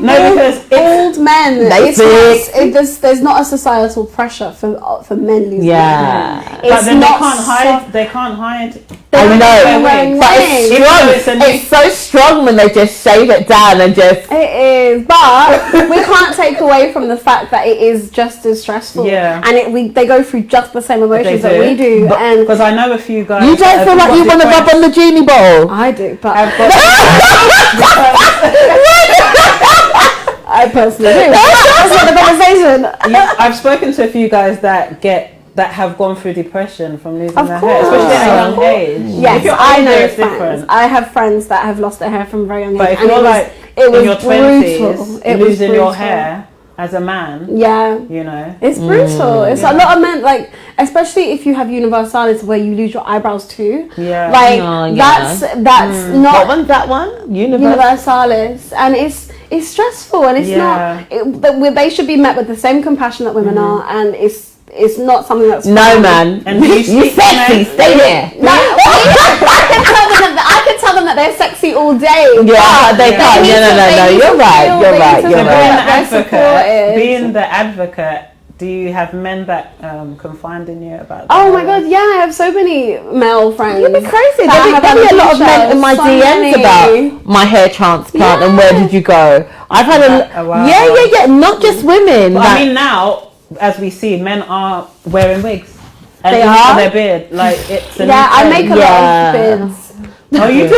Speaker 1: Because
Speaker 3: old men. There's not a societal pressure for men losing their hair.
Speaker 1: But then they can't hide.
Speaker 2: I know, but it's so strong when they just shave it down and just.
Speaker 3: It is, but we can't take away from the fact that it is just as stressful.
Speaker 1: Yeah,
Speaker 3: and they go through just the same emotions that we do. And
Speaker 1: because I know a few guys.
Speaker 2: You don't feel like you want to rub on the genie bottle?
Speaker 3: I do, but I personally do. That's not the conversation.
Speaker 1: I've spoken to a few guys that have gone through depression from losing their hair, especially at a young age.
Speaker 3: Yes, I know
Speaker 1: it's different.
Speaker 3: I have friends that have lost their hair from very young age.
Speaker 1: But if you're like in your 20s, losing your hair, as a man.
Speaker 3: Yeah.
Speaker 1: You know,
Speaker 3: it's brutal. It's a lot of men, like, especially if you have universalis where you lose your eyebrows too.
Speaker 1: Yeah.
Speaker 3: Like, that's not.
Speaker 2: What one's that one?
Speaker 3: Universalis. And it's stressful, and it's not. They should be met with the same compassion that women are, and it's not something that's
Speaker 2: no, man.
Speaker 1: And you
Speaker 2: sexy, stay there.
Speaker 3: I can tell them that they're sexy all day.
Speaker 2: Yeah, they can't. No. You're right.
Speaker 1: Being the advocate, do you have men that confide in you about that?
Speaker 3: Oh my god, yeah, I have so many male friends.
Speaker 2: You'd be crazy. There'd be a lot of men in my DMs about my hair transplant and where did you go. I've had yeah, not just women.
Speaker 1: But I mean, now, as we see, men are wearing wigs. And
Speaker 3: they are?
Speaker 1: Their beard. Like, it's a
Speaker 3: I make a lot of beards.
Speaker 1: Oh, you do?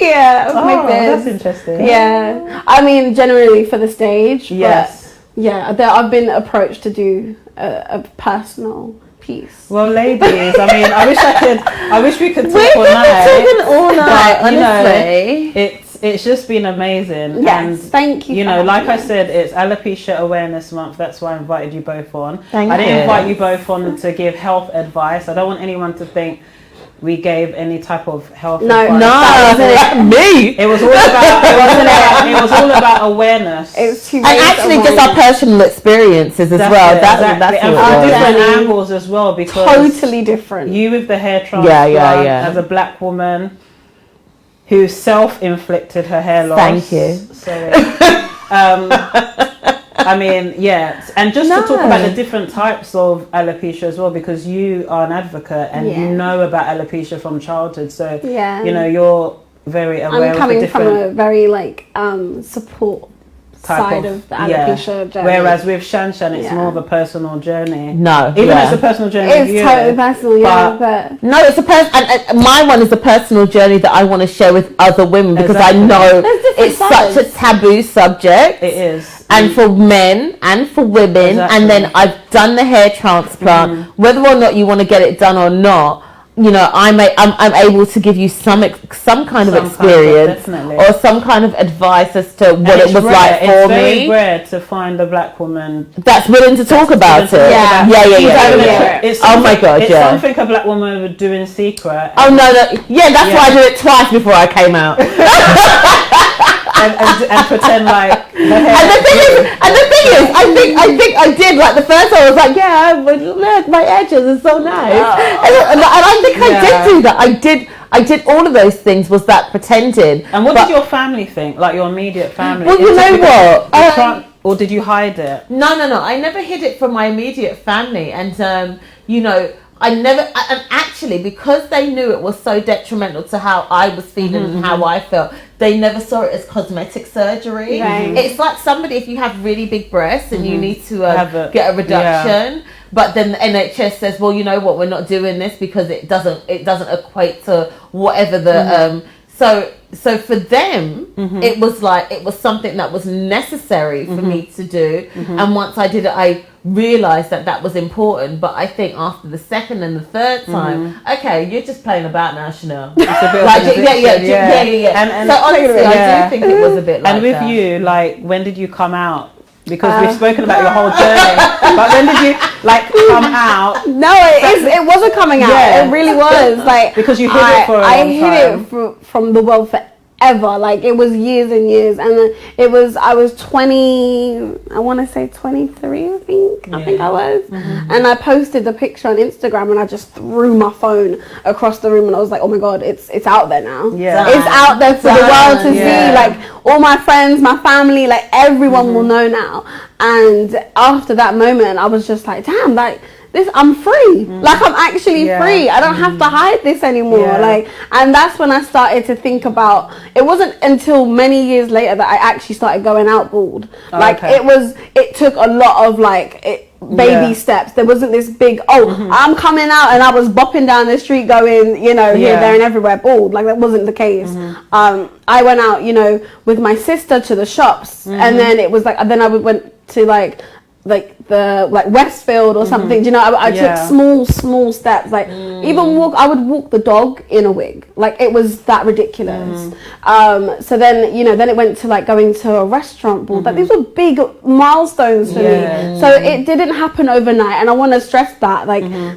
Speaker 3: Yeah, I make beards.
Speaker 1: That's interesting.
Speaker 3: Yeah. I mean, generally for the stage.
Speaker 1: Yes.
Speaker 3: But yeah, I've been approached to do a personal piece.
Speaker 1: Well, ladies, I mean, I wish we could talk all night.
Speaker 2: We're talking all night,
Speaker 1: but,
Speaker 2: honestly.
Speaker 1: You know, it's just been amazing.
Speaker 3: Yes,
Speaker 1: and,
Speaker 3: thank you.
Speaker 1: You know, like I said, it's Alopecia Awareness Month. That's why I invited you both on.
Speaker 2: I
Speaker 1: didn't invite you both on to give health advice. I don't want anyone to think we gave any type of health advice.
Speaker 2: No, me.
Speaker 1: It was all about it was all about awareness.
Speaker 3: It's
Speaker 2: and actually just our personal experiences as well. That's
Speaker 1: and from different angles as well, because
Speaker 3: totally different.
Speaker 1: You with the hair transplant, as a black woman who self-inflicted her hair loss.
Speaker 2: Thank you.
Speaker 1: So, I mean, and just to talk about the different types of alopecia as well, because you are an advocate and you know about alopecia from childhood, so you know you're very aware.
Speaker 3: I'm coming
Speaker 1: of the different
Speaker 3: from a very support side of the alopecia journey.
Speaker 1: Whereas with Shan, it's more of a personal journey.
Speaker 2: No,
Speaker 1: even though it's a personal journey.
Speaker 3: It's totally personal, but
Speaker 2: no, it's and my one is a personal journey that I want to share with other women because I know it's such a taboo subject.
Speaker 1: It is,
Speaker 2: and for men and for women. And then I've done the hair transplant, whether or not you want to get it done or not. You know, I'm able to give you some kind of experience or some kind of advice as to what it was like for me.
Speaker 1: It's very rare to find a black woman
Speaker 2: that's willing to talk about it. Yeah. Oh my god,
Speaker 1: it's something a black woman would do in secret.
Speaker 2: Oh no, that's why I did it twice before I came out.
Speaker 1: and pretend like
Speaker 2: and the thing is, I think I did, like the first one I was like, look, my edges are so nice, and I think I did do that. I did all of those things. Was that pretending?
Speaker 1: And what did your family think? Like your immediate family?
Speaker 2: Well, you know what?
Speaker 1: Or did you hide it?
Speaker 2: No. I never hid it from my immediate family, and you know. And actually, because they knew it was so detrimental to how I was feeling and how I felt, they never saw it as cosmetic surgery.
Speaker 3: Right.
Speaker 2: It's like somebody, if you have really big breasts and you need to get a reduction, but then the NHS says, well, you know what, we're not doing this because it doesn't equate to whatever the So for them, it was something that was necessary for me to do. And once I did it, I realised that was important. But I think after the second and the third time, okay, you're just playing about now, Chanel. It's a bit yeah. And so honestly, I do think it was a bit like that.
Speaker 1: And with you, like, when did you come out? Because we've spoken about your whole journey, but when did you come out?
Speaker 3: No, it wasn't coming out. Yeah. It really was
Speaker 1: because you hid it for a long time. I
Speaker 3: hid it from the world forever. Like it was years and years, and I was 20. I want to say 23. I think I was, and I posted the picture on Instagram, and I just threw my phone across the room, and I was like, oh my god, it's out there now.
Speaker 1: Yeah,
Speaker 3: it's out there for the world to see. Like all my friends, my family, like everyone will know now. And after that moment, I was just like, damn, like. I'm free. Like I'm actually free. I don't have to hide this anymore. And that's when I started to think about. It wasn't until many years later that I actually started going out bald. It took a lot of baby steps. There wasn't this big I'm coming out, and I was bopping down the street going here, there, and everywhere bald. Like that wasn't the case. I went out with my sister to the shops, and then it was then I went to Westfield or something. Do you know, I took small steps. Like even I would walk the dog in a wig. Like it was that ridiculous. So then then it went to like going to a restaurant board. Like these were big milestones for me. So it didn't happen overnight, and I want to stress that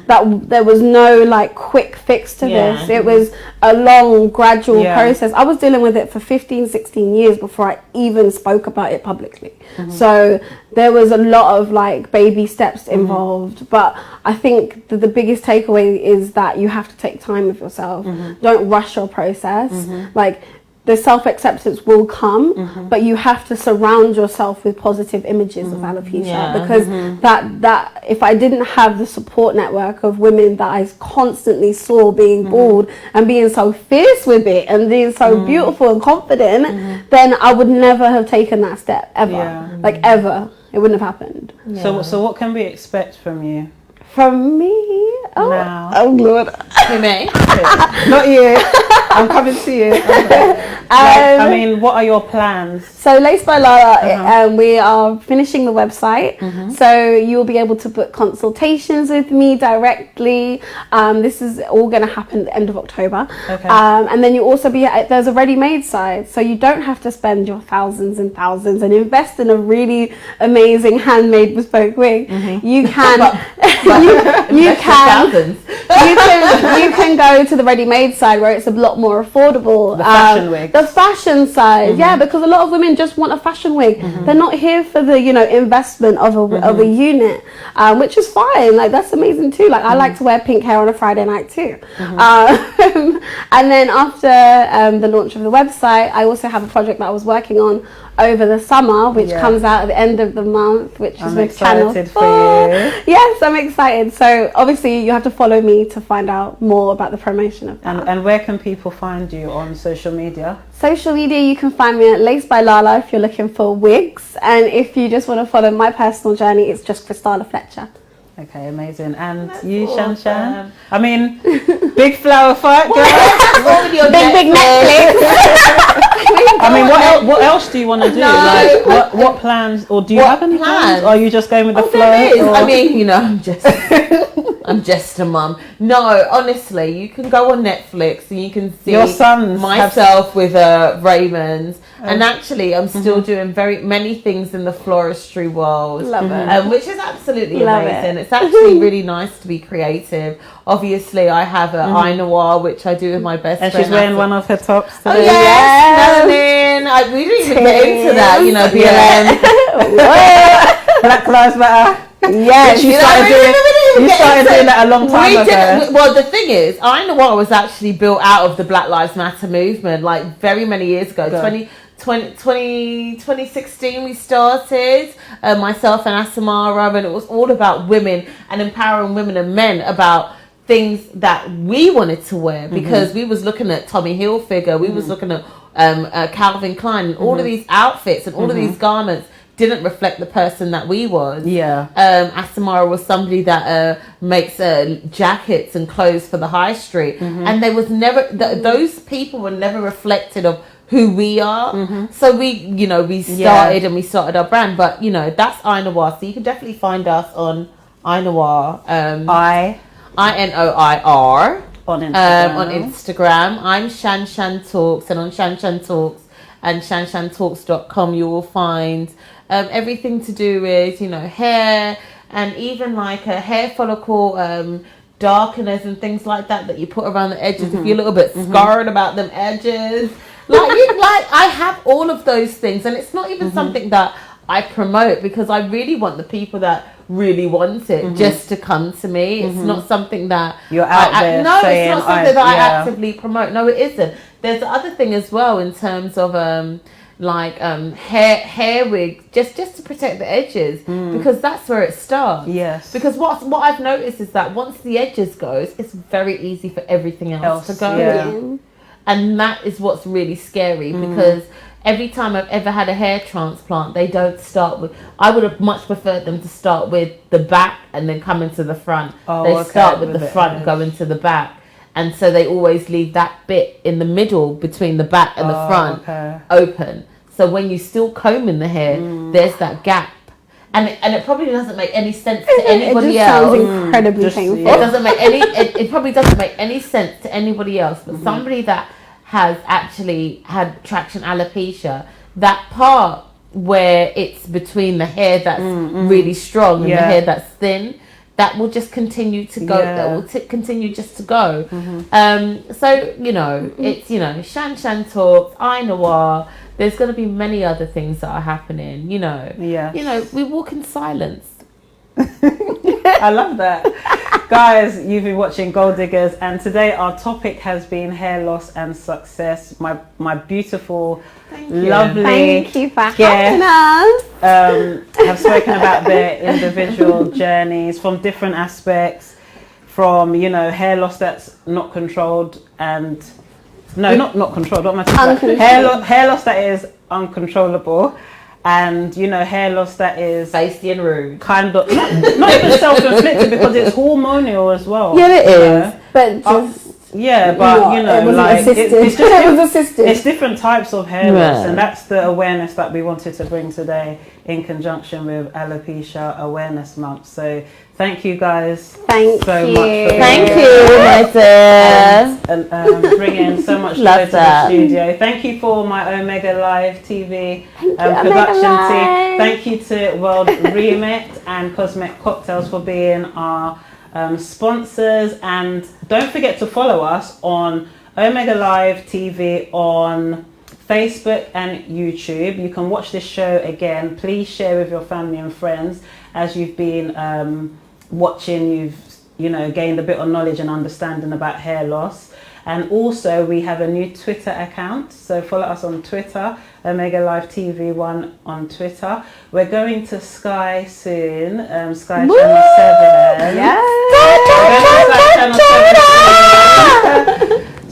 Speaker 3: that there was no like quick fix to this. It was a long gradual process. I was dealing with it for 15-16 years before I even spoke about it publicly. So there was a lot of like baby steps involved, but I think the biggest takeaway is that you have to take time with yourself. Don't rush your process. Like the self-acceptance will come, but you have to surround yourself with positive images of alopecia, because that if I didn't have the support network of women that I constantly saw being bald and being so fierce with it and being so beautiful and confident, then I would never have taken that step ever. Like ever. It wouldn't have happened.
Speaker 1: So what can we expect from you?
Speaker 3: From me? Oh,
Speaker 1: now.
Speaker 3: Oh Lord.
Speaker 2: To me?
Speaker 1: Not you. I'm coming to you. I mean, what are your plans?
Speaker 3: So Lace by Lala, we are finishing the website. So you'll be able to book consultations with me directly. This is all going to happen at the end of October. And then you also there's a ready-made side. So you don't have to spend your thousands and thousands and invest in a really amazing handmade bespoke wig. You can... you can go to the ready-made side where it's a lot more affordable.
Speaker 1: The fashion wig.
Speaker 3: The fashion side, because a lot of women just want a fashion wig. They're not here for the investment of a unit, which is fine. Like that's amazing too. Like I like to wear pink hair on a Friday night too. And then after the launch of the website, I also have a project that I was working on over the summer, which comes out at the end of the month, which is with Channel 4.
Speaker 1: For you.
Speaker 3: Yes, I'm excited. So obviously you have to follow me to find out more about the promotion of that.
Speaker 1: And where can people find you on social media?
Speaker 3: Social media, you can find me at Lace by Lala if you're looking for wigs, and if you just want to follow my personal journey, it's just Christala Fletcher.
Speaker 1: Okay, amazing. And you, Shan? I mean, big flower fight, girl.
Speaker 3: Big Netflix.
Speaker 1: I mean, what else do you want to do? Like, what plans, or do you have any plans? Or are you just going with the flow?
Speaker 2: I mean, I'm just a mum. No, honestly, you can go on Netflix and you can see
Speaker 1: your sons
Speaker 2: myself with Raymond. And actually, I'm still doing very many things in the floristry world.
Speaker 3: Love it.
Speaker 2: Which is absolutely amazing. It's actually really nice to be creative. Obviously, I have an eye noir, which I do with my best friend.
Speaker 1: And she's wearing one of her tops today.
Speaker 2: Oh, yes. Melanin. We didn't even get into that, BLM.
Speaker 1: Black Lives Matter.
Speaker 3: Yes,
Speaker 1: you started doing that a long time ago.
Speaker 2: Well, the thing is, I know what was actually built out of the Black Lives Matter movement, like very many years ago. 2016 we started, myself and Asamara, and it was all about women and empowering women and men about things that we wanted to wear, because we was looking at Tommy Hilfiger, we was looking at Calvin Klein, and all of these outfits and all of these garments didn't reflect the person that we was. Asamara was somebody that makes jackets and clothes for the high street, and they was never those people were never reflected of who we are. So we started and we started our brand, but that's I Noir. So you can definitely find us on I Noir. INOIR on Instagram. I'm Shan Talks, and on Shan Talks and shanshantalks.com you will find everything to do with hair, and even like a hair follicle darkeners and things like that you put around the edges if you're a little bit scarred about them edges. I have all of those things, and it's not even something that I promote, because I really want the people that really want it just to come to me. It's not something that
Speaker 1: you're out there.
Speaker 2: No, it's not something that I actively promote. No, it isn't. There's the other thing as well in terms of hair wig, just to protect the edges, because that's where it starts.
Speaker 1: Yes.
Speaker 2: Because what I've noticed is that once the edges goes, it's very easy for everything else to go.
Speaker 1: Yeah.
Speaker 2: And that is what's really scary, because every time I've ever had a hair transplant, they don't start with... I would have much preferred them to start with the back and then come into the front. They start with the front, go into the back. And so they always leave that bit in the middle between the back and the front open. So when you're still combing the hair, there's that gap. and it probably doesn't make any sense to anybody
Speaker 3: it just
Speaker 2: else.
Speaker 3: sounds incredibly painful.
Speaker 2: It doesn't make any. It probably doesn't make any sense to anybody else. But somebody that has actually had traction alopecia, that part where it's between the hair that's really strong and the hair that's thin, that will just continue to go. That will continue just to go. So it's Shan talks, I Noir. There's going to be many other things that are happening. We walk in silence.
Speaker 1: I love that. Guys, you've been watching Gold Diggers, and today our topic has been hair loss and success. My beautiful, lovely
Speaker 3: Thank you for
Speaker 1: having
Speaker 3: us.
Speaker 1: Have spoken about their individual journeys from different aspects, from hair loss that's not controlled and not controlled. What am I talking about? Hair loss that is uncontrollable. And hair loss that is
Speaker 2: feisty and rude,
Speaker 1: kind of not even self-inflicted, because it's hormonal as well.
Speaker 2: Yeah, it is.
Speaker 3: But
Speaker 1: it's different types of hair loss, and that's the awareness that we wanted to bring today in conjunction with Alopecia Awareness Month. So thank you guys
Speaker 3: Thank
Speaker 1: so
Speaker 3: you.
Speaker 1: much.
Speaker 2: Thank you, my dear.
Speaker 1: And bringing so much joy to the studio. Thank you for my Omega Live TV production team. Thank you to World Remit and Cosmic Cocktails for being our sponsors, and don't forget to follow us on Omega Live TV on Facebook and YouTube. You can watch this show again. Please share with your family and friends. As you've been watching, you've gained a bit of knowledge and understanding about hair loss. And also we have a new Twitter account, so follow us on Twitter, Omega Live TV 1 on Twitter. We're going to Sky soon, Sky Channel 7.
Speaker 3: Yes.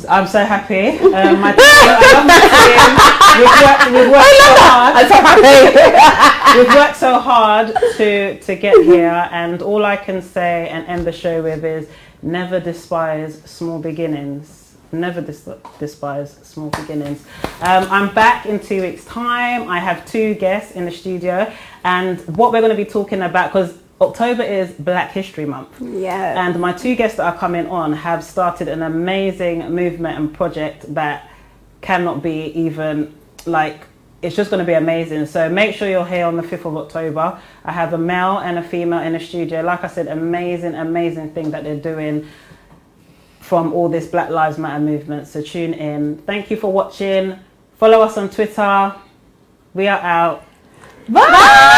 Speaker 1: I'm so happy. My team, I love my team. We've worked so hard.
Speaker 2: I'm so happy.
Speaker 1: We've worked so hard to get here, and all I can say and end the show with is never despise small beginnings. Never despise small beginnings. I'm back in 2 weeks' time. I have 2 guests in the studio, and what we're going to be talking about, because October is Black History Month.
Speaker 3: Yeah.
Speaker 1: And my 2 guests that are coming on have started an amazing movement and project that cannot be even it's just going to be amazing. So make sure you're here on the 5th of October. I have a male and a female in the studio. Like I said, amazing thing that they're doing from all this Black Lives Matter movement. So tune in. Thank you for watching. Follow us on Twitter. We are out.
Speaker 2: Bye.